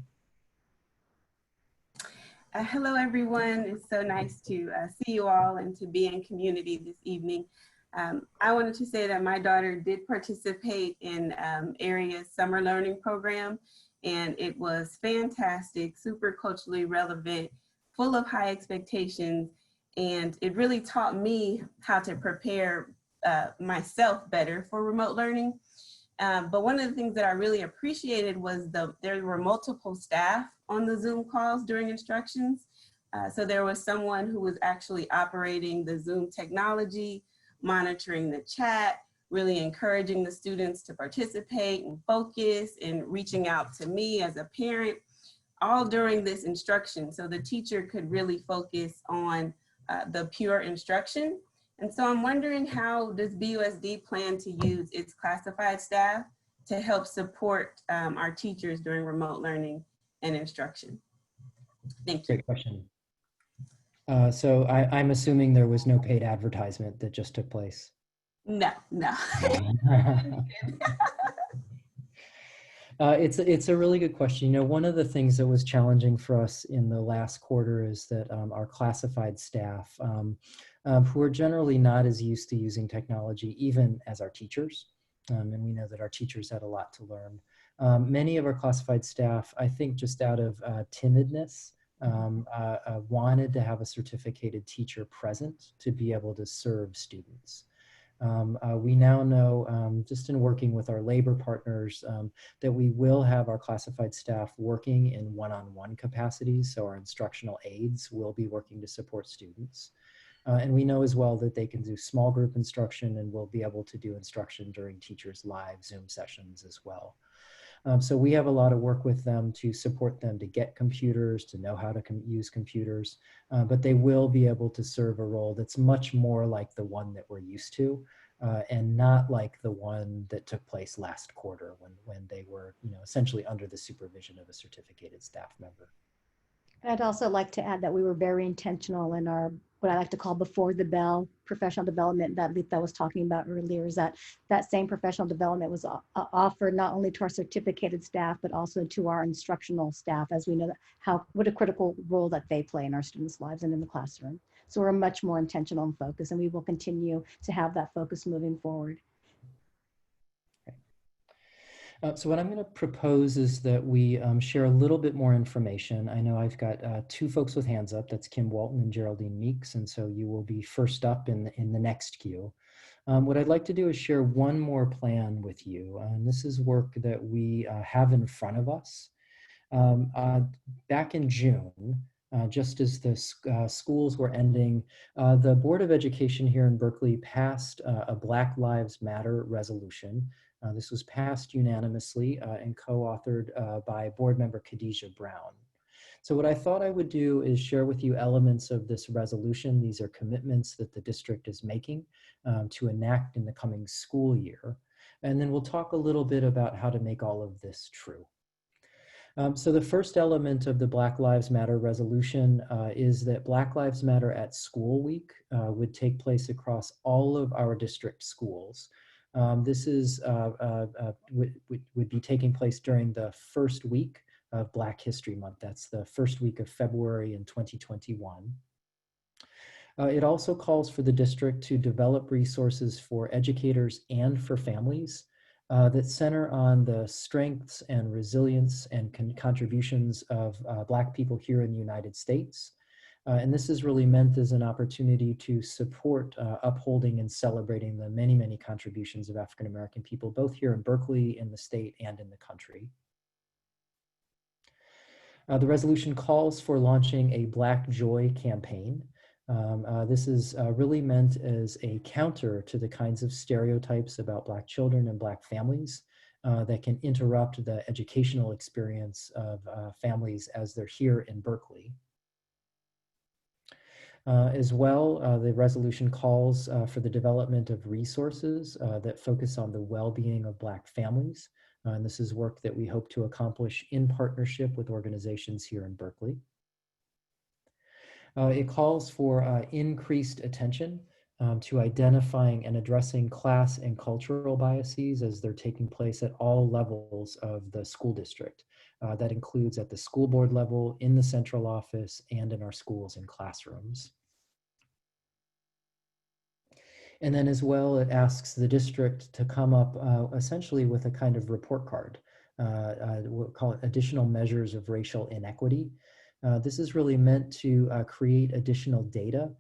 Hello, everyone. It's so nice to see you all and to be in community this evening. I wanted to say that my daughter did participate in Area's summer learning program, and it was fantastic, super culturally relevant, full of high expectations, and it really taught me how to prepare myself better for remote learning. But one of the things that I really appreciated was there were multiple staff on the Zoom calls during instructions. So there was someone who was actually operating the Zoom technology, monitoring the chat, really encouraging the students to participate and focus, and reaching out to me as a parent, all during this instruction. So the teacher could really focus on the pure instruction. And so I'm wondering, how does BUSD plan to use its classified staff to help support our teachers during remote learning and instruction? Thank you. Great question. So I'm assuming there was no paid advertisement that just took place. No. It's a really good question. You know, one of the things that was challenging for us in the last quarter is that our classified staff, who are generally not as used to using technology, even as our teachers, and we know that our teachers had a lot to learn. Many of our classified staff, I think just out of timidness, wanted to have a certificated teacher present to be able to serve students. We now know, just in working with our labor partners, that we will have our classified staff working in one-on-one capacities, so our instructional aides will be working to support students. And we know as well that they can do small group instruction, and will be able to do instruction during teachers' live Zoom sessions as well. So we have a lot of work with them to support them to get computers, to know how to use computers, but they will be able to serve a role that's much more like the one that we're used to, and not like the one that took place last quarter when they were, essentially under the supervision of a certificated staff member. I'd also like to add that we were very intentional in our, what I like to call before the bell professional development that Letha was talking about earlier, is that that same professional development was offered not only to our certificated staff, but also to our instructional staff, as we know that what a critical role that they play in our students' lives and in the classroom. So we're much more intentional and focused, and we will continue to have that focus moving forward. So what I'm going to propose is that we share a little bit more information. I know I've got two folks with hands up. That's Kim Walton and Geraldine Meeks, and so you will be first up in the next queue. What I'd like to do is share one more plan with you, and this is work that we have in front of us. Back in June, just as the schools were ending, the Board of Education here in Berkeley passed a Black Lives Matter resolution. This was passed unanimously and co-authored by board member Khadijah Brown. So what I thought I would do is share with you elements of this resolution. These are commitments that the district is making to enact in the coming school year. And then we'll talk a little bit about how to make all of this true. So the first element of the Black Lives Matter resolution is that Black Lives Matter at School Week would take place across all of our district schools. This is would be taking place during the first week of Black History Month. That's the first week of February in 2021. It also calls for the district to develop resources for educators and for families that center on the strengths and resilience and contributions of Black people here in the United States. And this is really meant as an opportunity to support upholding and celebrating the many, many contributions of African American people, both here in Berkeley, in the state, and in the country. The resolution calls for launching a Black Joy campaign. This is really meant as a counter to the kinds of stereotypes about Black children and Black families that can interrupt the educational experience of families as they're here in Berkeley. As well, the resolution calls for the development of resources that focus on the well-being of Black families. And this is work that we hope to accomplish in partnership with organizations here in Berkeley. It calls for increased attention to identifying and addressing class and cultural biases as they're taking place at all levels of the school district. That includes at the school board level, in the central office, and in our schools and classrooms. And then as well, it asks the district to come up essentially with a kind of report card. We'll call it additional measures of racial inequity. This is really meant to create additional data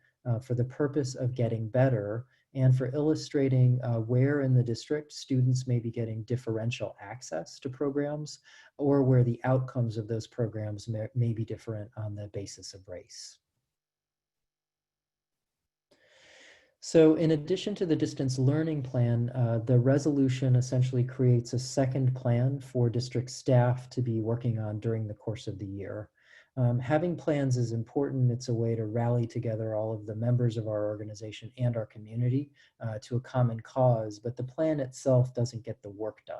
for the purpose of getting better and for illustrating where in the district students may be getting differential access to programs or where the outcomes of those programs may be different on the basis of race. So in addition to the distance learning plan, the resolution essentially creates a second plan for district staff to be working on during the course of the year. Having plans is important. It's a way to rally together all of the members of our organization and our community to a common cause, but the plan itself doesn't get the work done.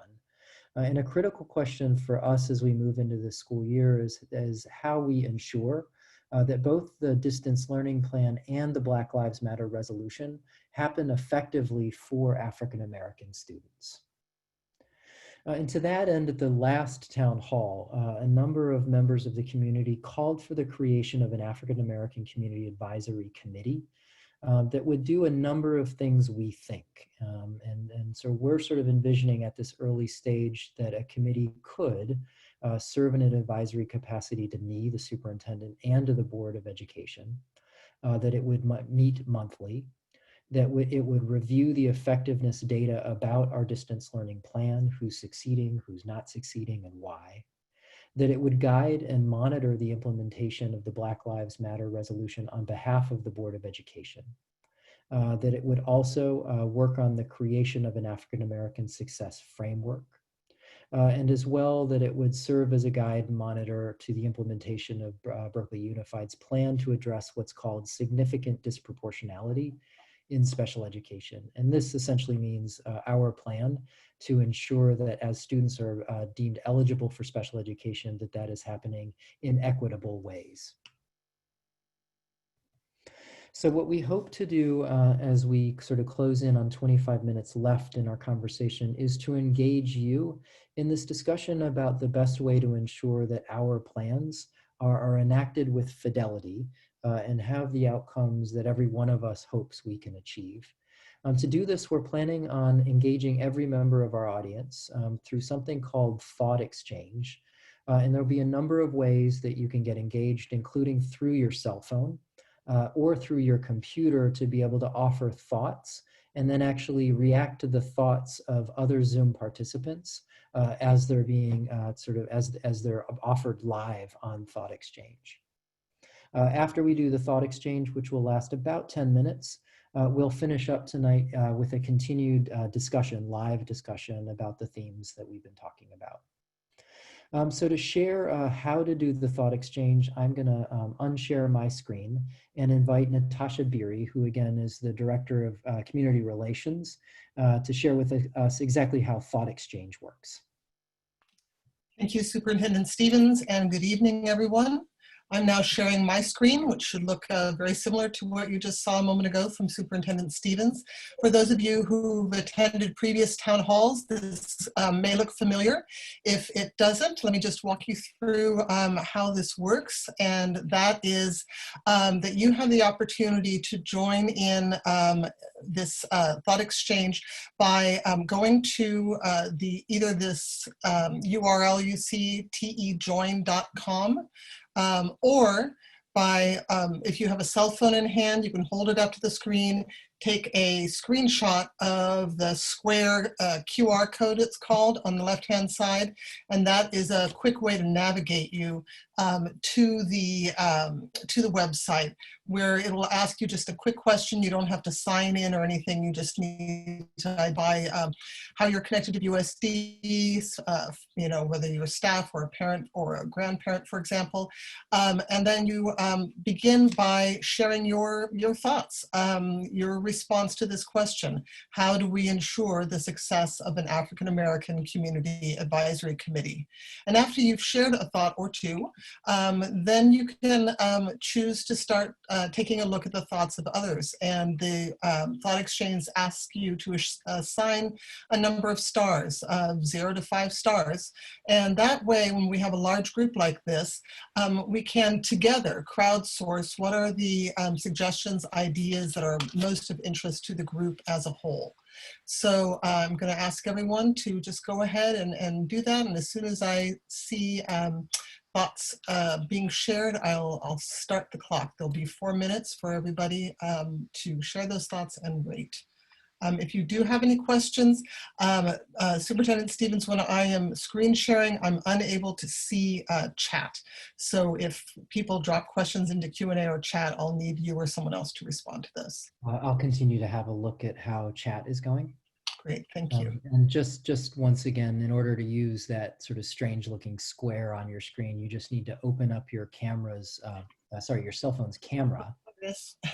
And a critical question for us as we move into the school year is how we ensure that both the distance learning plan and the Black Lives Matter resolution happen effectively for African American students. And to that end, at the last town hall, a number of members of the community called for the creation of an African American Community Advisory Committee that would do a number of things we think. And so we're sort of envisioning at this early stage that a committee could serve in an advisory capacity to me, the superintendent, and to the Board of Education, that it would meet monthly, that it would review the effectiveness data about our distance learning plan, who's succeeding, who's not succeeding, and why, that it would guide and monitor the implementation of the Black Lives Matter resolution on behalf of the Board of Education, that it would also work on the creation of an African American success framework, and as well that it would serve as a guide and monitor to the implementation of Berkeley Unified's plan to address what's called significant disproportionality in special education. And this essentially means our plan to ensure that as students are deemed eligible for special education, that that is happening in equitable ways. So what we hope to do as we sort of close in on 25 minutes left in our conversation is to engage you in this discussion about the best way to ensure that our plans are enacted with fidelity and have the outcomes that every one of us hopes we can achieve. To do this, we're planning on engaging every member of our audience through something called thought exchange. And there'll be a number of ways that you can get engaged, including through your cell phone. Or through your computer to be able to offer thoughts and then actually react to the thoughts of other Zoom participants as they're being as they're offered live on Thought Exchange. After we do the Thought Exchange, which will last about 10 minutes, we'll finish up tonight with a continued discussion, live discussion about the themes that we've been talking about. So to share how to do the thought exchange, I'm going to unshare my screen and invite Natasha Beery, who again is the Director of Community Relations, to share with us exactly how thought exchange works. Thank you, Superintendent Stevens, and good evening, everyone. I'm now sharing my screen, which should look very similar to what you just saw a moment ago from Superintendent Stevens. For those of you who've attended previous town halls, this may look familiar. If it doesn't, let me just walk you through how this works. And that is that you have the opportunity to join in this thought exchange by going to either this URL you see, tejoin.com, or by, if you have a cell phone in hand, you can hold it up to the screen, take a screenshot of the square QR code, it's called, on the left-hand side, and that is a quick way to navigate you to the website, where it will ask you just a quick question. You don't have to sign in or anything. You just need to identify how you're connected to USD, you know, whether you're a staff or a parent or a grandparent, for example. And then you begin by sharing your thoughts, your response to this question. How do we ensure the success of an African American Community Advisory Committee? And after you've shared a thought or two, then you can choose to start taking a look at the thoughts of others. And the thought exchange asks you to assign a number of stars, 0 to 5 stars. And that way, when we have a large group like this, we can together crowdsource what are the suggestions, ideas that are most of interest to the group as a whole. So I'm going to ask everyone to just go ahead and do that. And as soon as I see thoughts being shared, I'll start the clock. There'll be 4 minutes for everybody to share those thoughts and rate. If you do have any questions, Superintendent Stevens, when I am screen sharing, I'm unable to see chat. So if people drop questions into Q&A or chat, I'll need you or someone else to respond to this. I'll continue to have a look at how chat is going. Great, thank you. And just once again, in order to use that sort of strange looking square on your screen, you just need to open up your camera's, your cell phone's camera.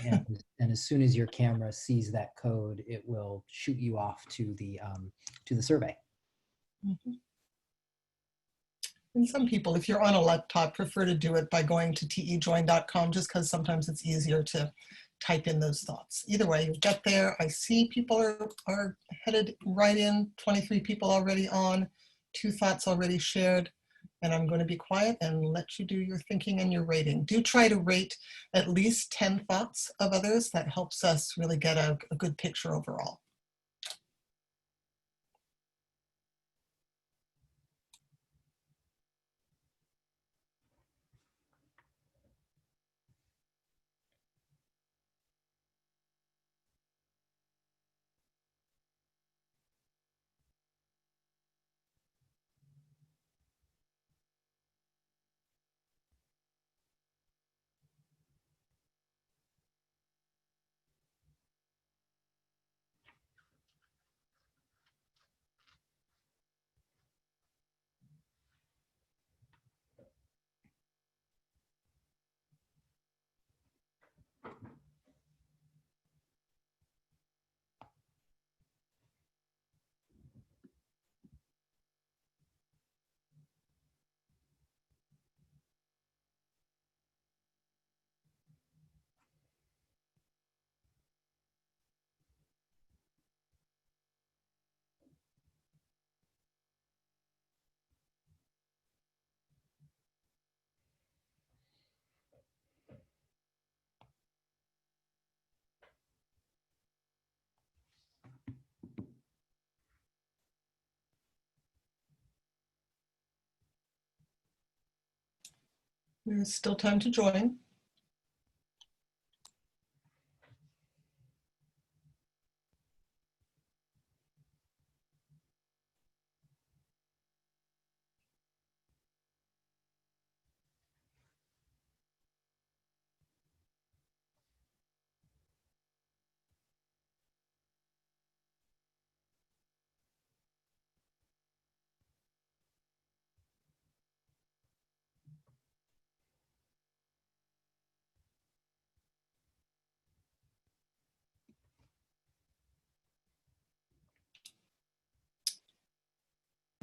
And as soon as your camera sees that code, it will shoot you off to the survey. Mm-hmm. And some people, if you're on a laptop, prefer to do it by going to tejoin.com, just because sometimes it's easier to type in those thoughts. Either way, you get there. I see people are headed right in, 23 people already on, 2 thoughts already shared. And I'm going to be quiet and let you do your thinking and your rating. Do try to rate at least 10 thoughts of others. That helps us really get a good picture overall. There's still time to join.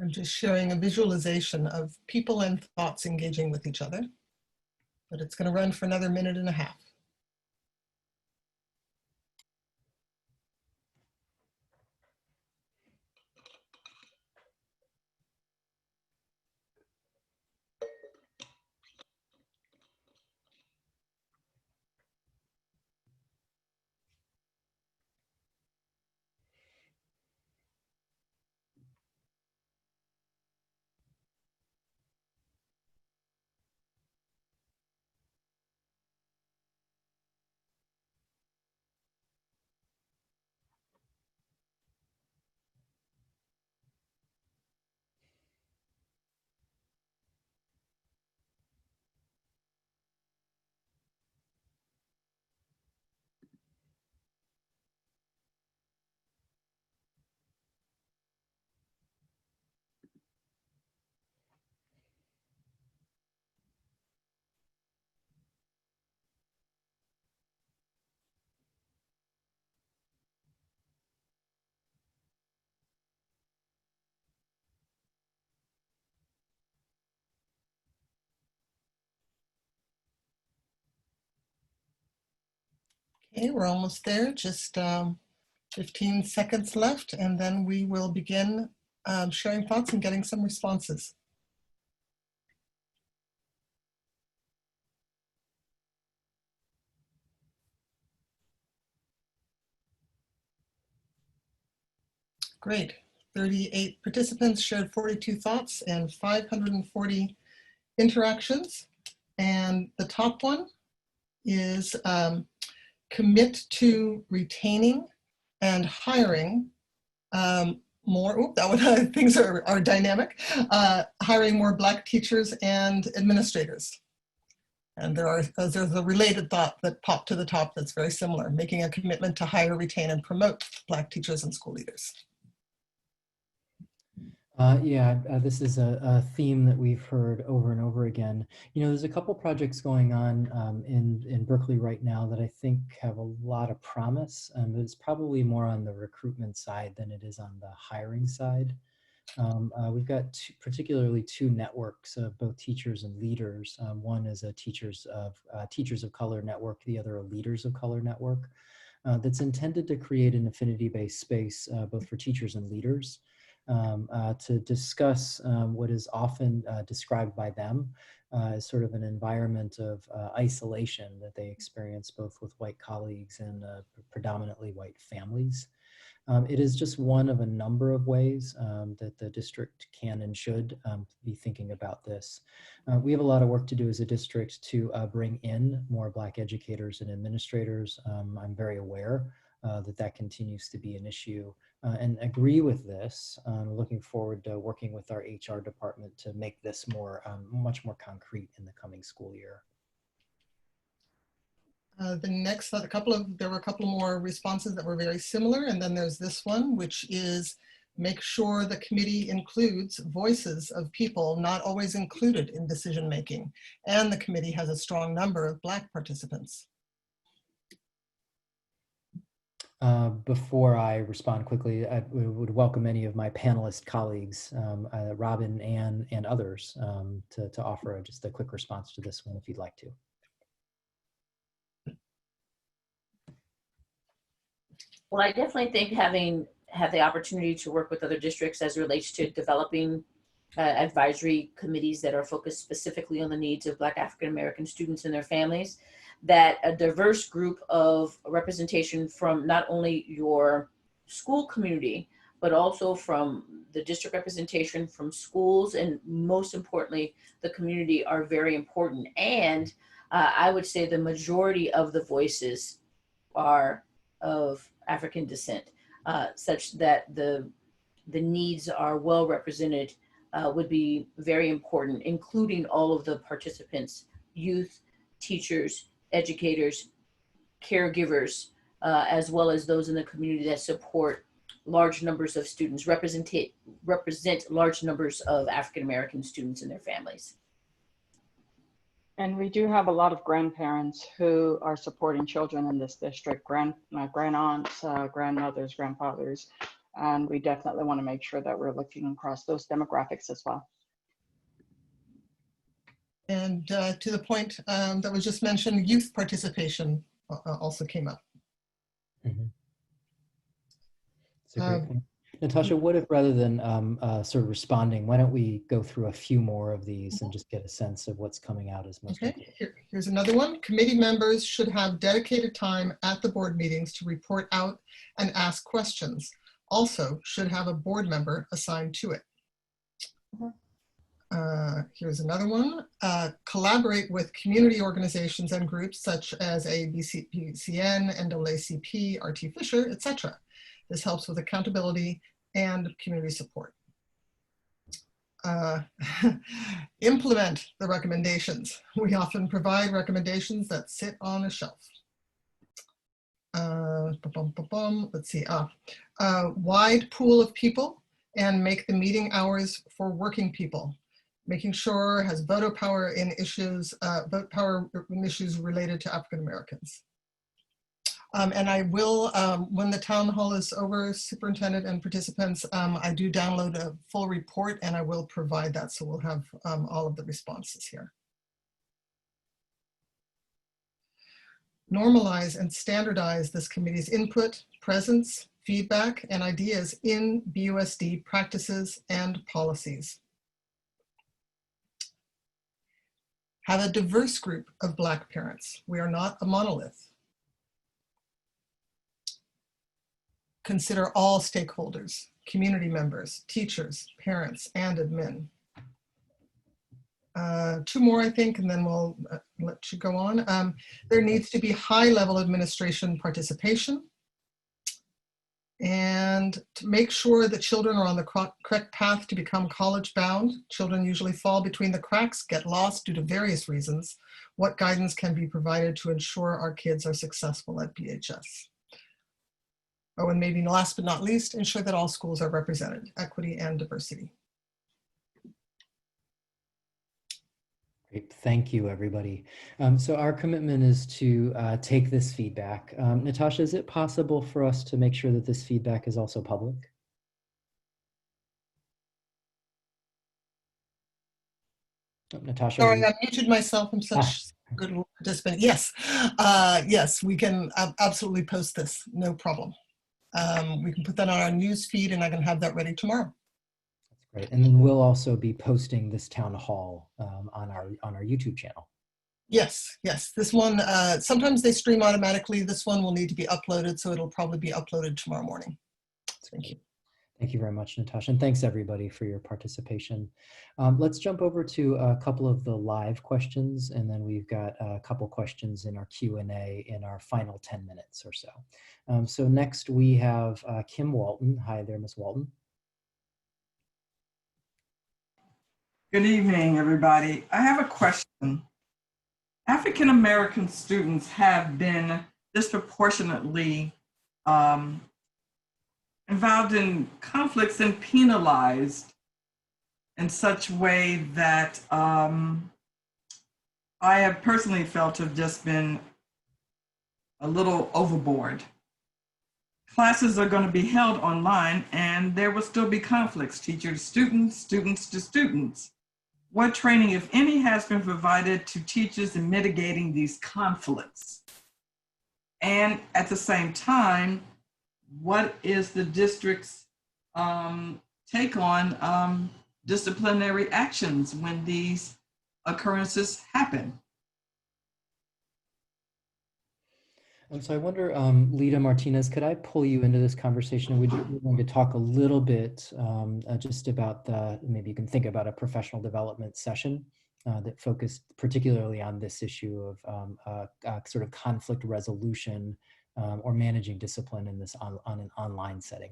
I'm just sharing a visualization of people and thoughts engaging with each other, but it's going to run for another minute and a half. Okay, we're almost there, just 15 seconds left, and then we will begin sharing thoughts and getting some responses. Great. 38 participants shared 42 thoughts and 540 interactions. And the top one is commit to retaining and hiring more, that one, things are dynamic, hiring more Black teachers and administrators. And there's a related thought that popped to the top that's very similar, making a commitment to hire, retain, and promote Black teachers and school leaders. This is a theme that we've heard over and over again. You know, there's a couple projects going on in Berkeley right now that I think have a lot of promise, but it's probably more on the recruitment side than it is on the hiring side. We've got particularly two networks of both teachers and leaders. One is a Teachers of Color network, the other a Leaders of Color network, that's intended to create an affinity-based space both for teachers and leaders to discuss what is often described by them as sort of an environment of isolation that they experience both with white colleagues and predominantly white families. It is just one of a number of ways that the district can and should be thinking about this. We have a lot of work to do as a district to bring in more Black educators and administrators. I'm very aware that continues to be an issue and agree with this. Looking forward to working with our HR department to make this much more concrete in the coming school year. The next, there were a couple more responses that were very similar, and then there's this one, which is make sure the committee includes voices of people not always included in decision making, and the committee has a strong number of Black participants. Before I respond quickly, I would welcome any of my panelist colleagues, Robin, Ann, and others, to offer just a quick response to this one if you'd like to. Well, I definitely think having had the opportunity to work with other districts as it relates to developing advisory committees that are focused specifically on the needs of Black African American students and their families, that a diverse group of representation from not only your school community, but also from the district representation from schools, and most importantly, the community are very important. And I would say the majority of the voices are of African descent, such that the needs are well represented would be very important, including all of the participants, youth, teachers, educators, caregivers, as well as those in the community that support large numbers of students, represent large numbers of African American students and their families. And we do have a lot of grandparents who are supporting children in this district, grand aunts, grandmothers, grandfathers, and we definitely want to make sure that we're looking across those demographics as well. And to the point that was just mentioned, youth participation also came up. Mm-hmm. That's a great point. Natasha, what if rather than sort of responding, why don't we go through a few more of these and just get a sense of what's coming out as most important? Here's another one. Committee members should have dedicated time at the board meetings to report out and ask questions. Also, should have a board member assigned to it. Here's another one. Collaborate with community organizations and groups such as ABCN, NAACP, RT Fisher, etc. This helps with accountability and community support. Implement the recommendations. We often provide recommendations that sit on a shelf. Let's see. Wide pool of people and make the meeting hours for working people. Making sure has vote power in issues related to African Americans. And I will, when the town hall is over, superintendent and participants, I do download a full report and I will provide that. So we'll have all of the responses here. Normalize and standardize this committee's input, presence, feedback, and ideas in BUSD practices and policies. Have a diverse group of Black parents. We are not a monolith. Consider all stakeholders, community members, teachers, parents, and admin. Two more, I think, and then we'll let you go on. There needs to be high-level administration participation. And to make sure that children are on the correct path to become college-bound. Children usually fall between the cracks, get lost due to various reasons. What guidance can be provided to ensure our kids are successful at BHS? Oh, and maybe last but not least, ensure that all schools are represented, equity and diversity. Great, thank you, everybody. So our commitment is to take this feedback. Natasha, is it possible for us to make sure that this feedback is also public? Oh, Natasha. Sorry, I muted myself. I'm such a good participant. Yes, yes, we can absolutely post this, no problem. We can put that on our news feed and I can have that ready tomorrow. That's great. And then we'll also be posting this town hall on our YouTube channel. Yes, yes. This one, sometimes they stream automatically. This one will need to be uploaded, so it'll probably be uploaded tomorrow morning. Thank you. Thank you very much, Natasha. And thanks everybody for your participation. Let's jump over to a couple of the live questions, and then we've got a couple questions in our Q&A in our final 10 minutes or so. So next we have Kim Walton. Hi there, Ms. Walton. Good evening, everybody. I have a question. African American students have been disproportionately involved in conflicts and penalized in such a way that I have personally felt to have just been a little overboard. Classes are going to be held online and there will still be conflicts, teacher to students, students to students. What training, if any, has been provided to teachers in mitigating these conflicts? And at the same time, what is the district's take on disciplinary actions when these occurrences happen? So I wonder, Lita Martinez, could I pull you into this conversation? Would you be willing to talk a little bit just about maybe you can think about a professional development session that focused particularly on this issue of sort of conflict resolution or managing discipline in this on an online setting?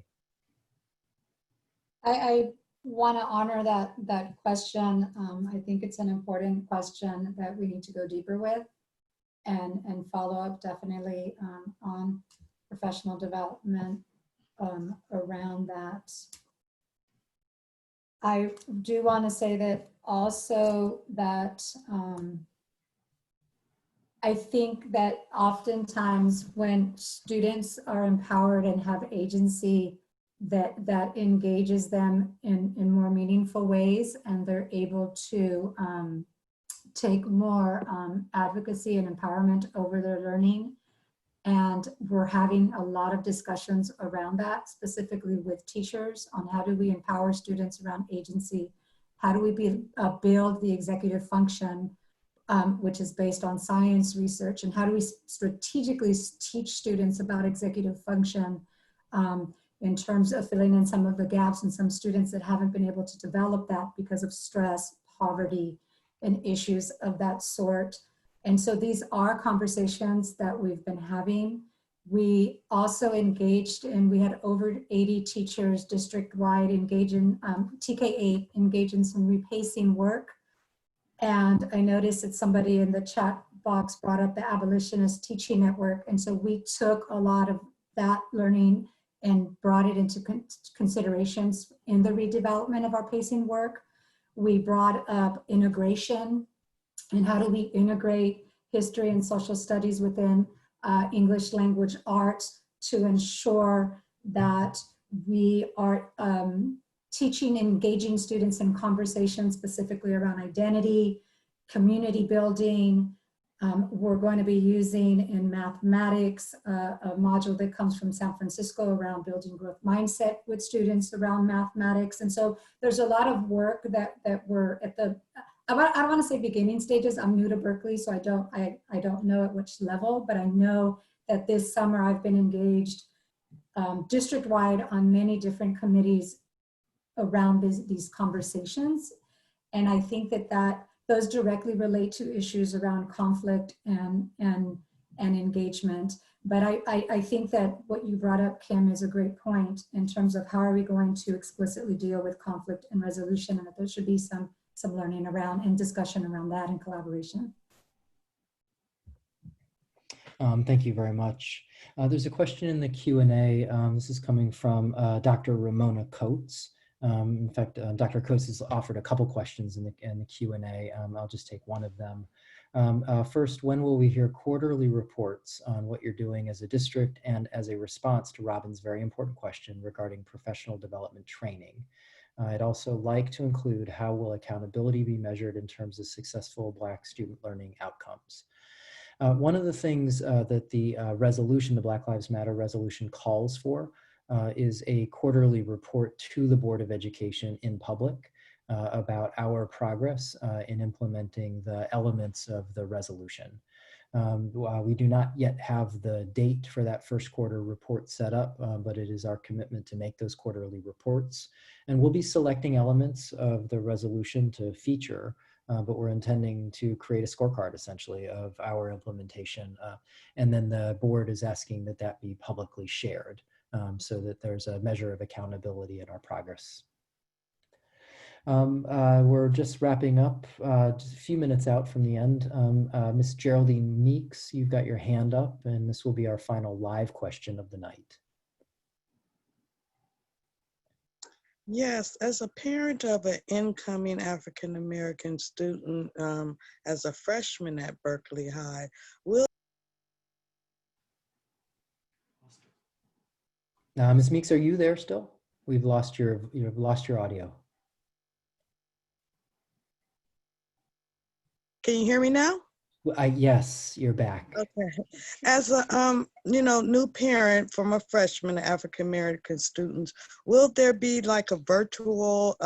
I want to honor that question. I think it's an important question that we need to go deeper with and follow up definitely on professional development around that. I do want to say that also that I think that oftentimes when students are empowered and have agency, that engages them in more meaningful ways, and they're able to take more advocacy and empowerment over their learning. And we're having a lot of discussions around that, specifically with teachers, on how do we empower students around agency? How do we build the executive function, which is based on science research? And how do we strategically teach students about executive function in terms of filling in some of the gaps in some students that haven't been able to develop that because of stress, poverty, and issues of that sort. And so these are conversations that we've been having. We also engaged, and we had over 80 teachers district-wide engage in, TK8, engage in some repacing work. And I noticed that somebody in the chat box brought up the Abolitionist Teaching Network. And so we took a lot of that learning and brought it into considerations in the redevelopment of our pacing work. We brought up integration and how do we integrate history and social studies within English language arts to ensure that we are teaching and engaging students in conversations specifically around identity, community building. We're going to be using in mathematics a module that comes from San Francisco around building growth mindset with students around mathematics. And so there's a lot of work that we're at the, I don't want to say beginning stages. I'm new to Berkeley, so I don't know at which level, but I know that this summer I've been engaged district-wide on many different committees around these conversations. And I think that those directly relate to issues around conflict and engagement. But I think that what you brought up, Kim, is a great point in terms of how are we going to explicitly deal with conflict and resolution, and that there should be some learning around and discussion around that and collaboration. Thank you very much. There's a question in the Q&A. This is coming from Dr. Ramona Coates. In fact, Dr. Coates has offered a couple questions in the Q&A. I'll just take one of them. First, when will we hear quarterly reports on what you're doing as a district and as a response to Robin's very important question regarding professional development training? I'd also like to include how will accountability be measured in terms of successful Black student learning outcomes? One of the things that the resolution, the Black Lives Matter resolution, calls for is a quarterly report to the Board of Education in public about our progress in implementing the elements of the resolution. We do not yet have the date for that first quarter report set up, but it is our commitment to make those quarterly reports. And we'll be selecting elements of the resolution to feature, but we're intending to create a scorecard essentially of our implementation. And then the board is asking that that be publicly shared so that there's a measure of accountability in our progress. We're just wrapping up, just a few minutes out from the end. Ms. Geraldine Meeks, you've got your hand up, and this will be our final live question of the night. Yes, as a parent of an incoming African-American student, as a freshman at Berkeley High, Ms. Meeks, are you there still? You've lost your audio. Can you hear me now? Yes, you're back. Okay. As a new parent from a freshman African American students, will there be like a virtual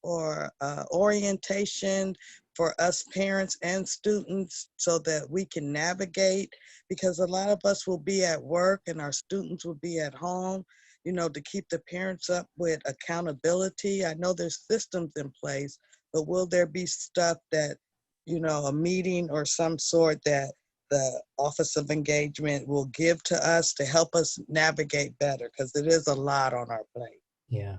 or orientation for us parents and students so that we can navigate, because a lot of us will be at work and our students will be at home, you know, to keep the parents up with accountability. I know there's systems in place, but will there be stuff that, you know, a meeting or some sort that the Office of Engagement will give to us to help us navigate better? Because it is a lot on our plate. Yeah.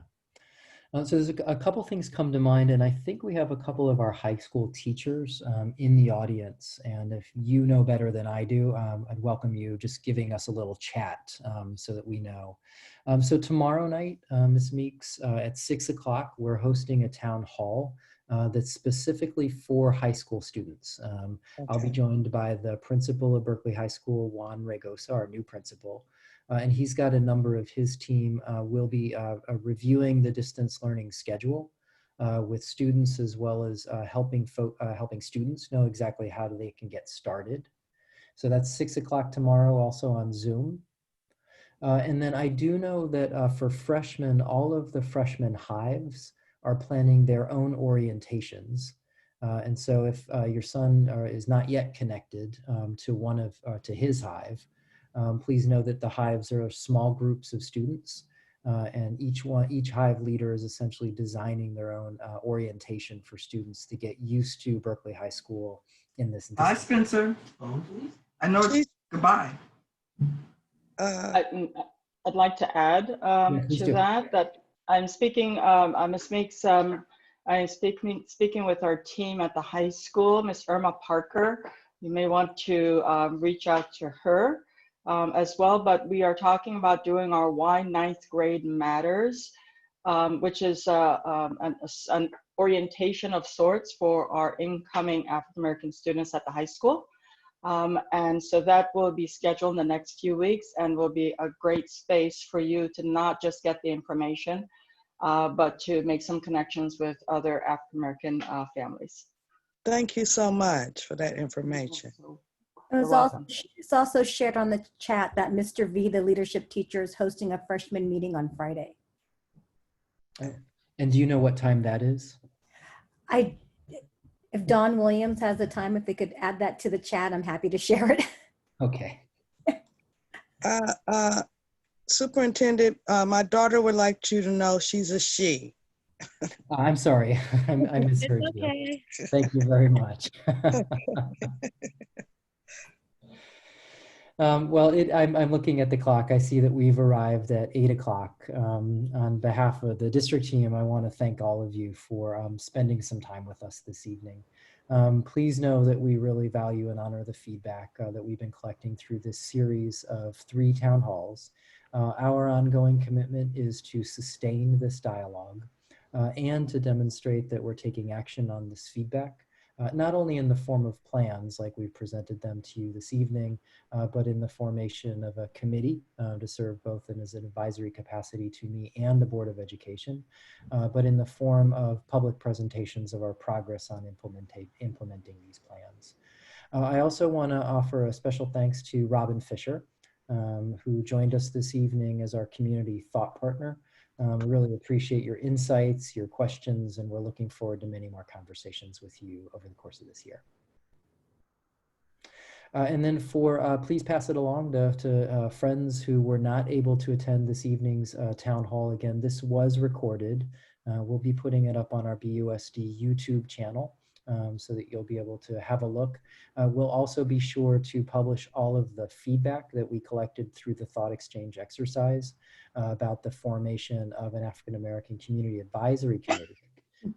So there's a couple things come to mind, and I think we have a couple of our high school teachers in the audience. And if you know better than I do, I'd welcome you just giving us a little chat so that we know. So tomorrow night, Ms. Meeks, at 6 o'clock, we're hosting a town hall that's specifically for high school students. I'll be joined by the principal of Berkeley High School, Juan Regosa, our new principal. And he's got a number of his team will be reviewing the distance learning schedule with students, as well as helping students know exactly how they can get started. So that's 6 o'clock tomorrow, also on Zoom. And then I do know that for freshmen, all of the freshman hives are planning their own orientations. And so if your son is not yet connected to his hive, please know that the hives are small groups of students, and each hive leader is essentially designing their own orientation for students to get used to Berkeley High School in this. Bye, Spencer. I know it's goodbye. I'd like to add to that I'm speaking, Ms. Meeks, I'm speaking with our team at the high school, Ms. Irma Parker. You may want to reach out to her as well, but we are talking about doing our Why Ninth Grade Matters, which is an orientation of sorts for our incoming African-American students at the high school. And so that will be scheduled in the next few weeks and will be a great space for you to not just get the information, but to make some connections with other African-American families. Thank you so much for that information. It's also shared on the chat that Mr. V, the leadership teacher, is hosting a freshman meeting on Friday. And do you know what time that is? If Don Williams has the time, if they could add that to the chat, I'm happy to share it. Okay. Superintendent, my daughter would like you to know she's a she. I'm sorry, I misheard you. Thank you very much. Well, I'm looking at the clock. I see that we've arrived at 8 o'clock. On behalf of the district team, I want to thank all of you for spending some time with us this evening. Please know that we really value and honor the feedback that we've been collecting through this series of 3 town halls. Our ongoing commitment is to sustain this dialogue and to demonstrate that we're taking action on this feedback. Not only in the form of plans like we've presented them to you this evening, but in the formation of a committee to serve both as an advisory capacity to me and the Board of Education, but in the form of public presentations of our progress on implementing these plans. I also want to offer a special thanks to Robin Fisher, who joined us this evening as our community thought partner. We really appreciate your insights, your questions, and we're looking forward to many more conversations with you over the course of this year. And then please pass it along to friends who were not able to attend this evening's town hall. Again, this was recorded. We'll be putting it up on our BUSD YouTube channel so that you'll be able to have a look. We'll also be sure to publish all of the feedback that we collected through the thought exchange exercise about the formation of an African American Community Advisory Committee.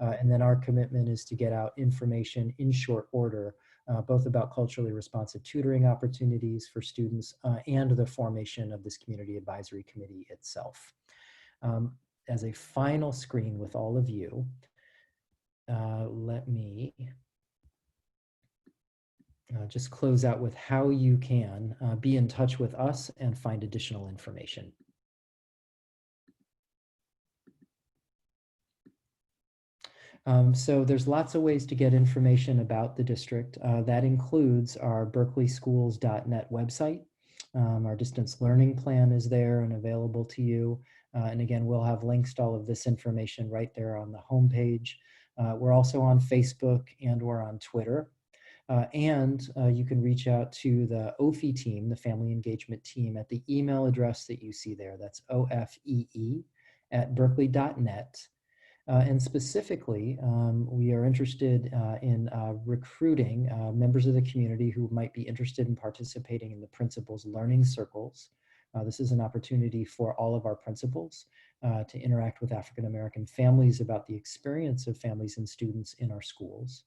And then our commitment is to get out information in short order, both about culturally responsive tutoring opportunities for students and the formation of this Community Advisory Committee itself. As a final screen with all of you, let me just close out with how you can be in touch with us and find additional information. So there's lots of ways to get information about the district. That includes our berkeleyschools.net website. Our distance learning plan is there and available to you. And again, we'll have links to all of this information right there on the homepage. We're also on Facebook and we're on Twitter. You can reach out to the OFE team, the Family Engagement Team, at the email address that you see there. That's ofee@berkeley.net. And specifically, we are interested in recruiting members of the community who might be interested in participating in the Principals Learning Circles. This is an opportunity for all of our principals to interact with African American families about the experience of families and students in our schools.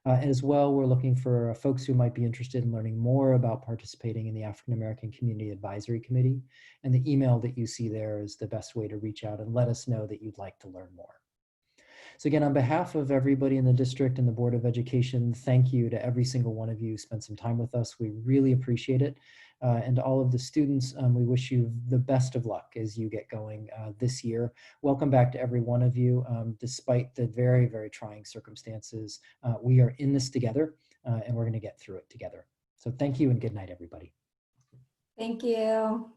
As well, we're looking for folks who might be interested in learning more about participating in the African American Community Advisory Committee. And the email that you see there is the best way to reach out and let us know that you'd like to learn more. So again, on behalf of everybody in the district and the Board of Education, thank you to every single one of you who spent some time with us. We really appreciate it. And to all of the students, we wish you the best of luck as you get going this year. Welcome back to every one of you. Despite the very, very trying circumstances, we are in this together and we're going to get through it together. So thank you and good night, everybody. Thank you.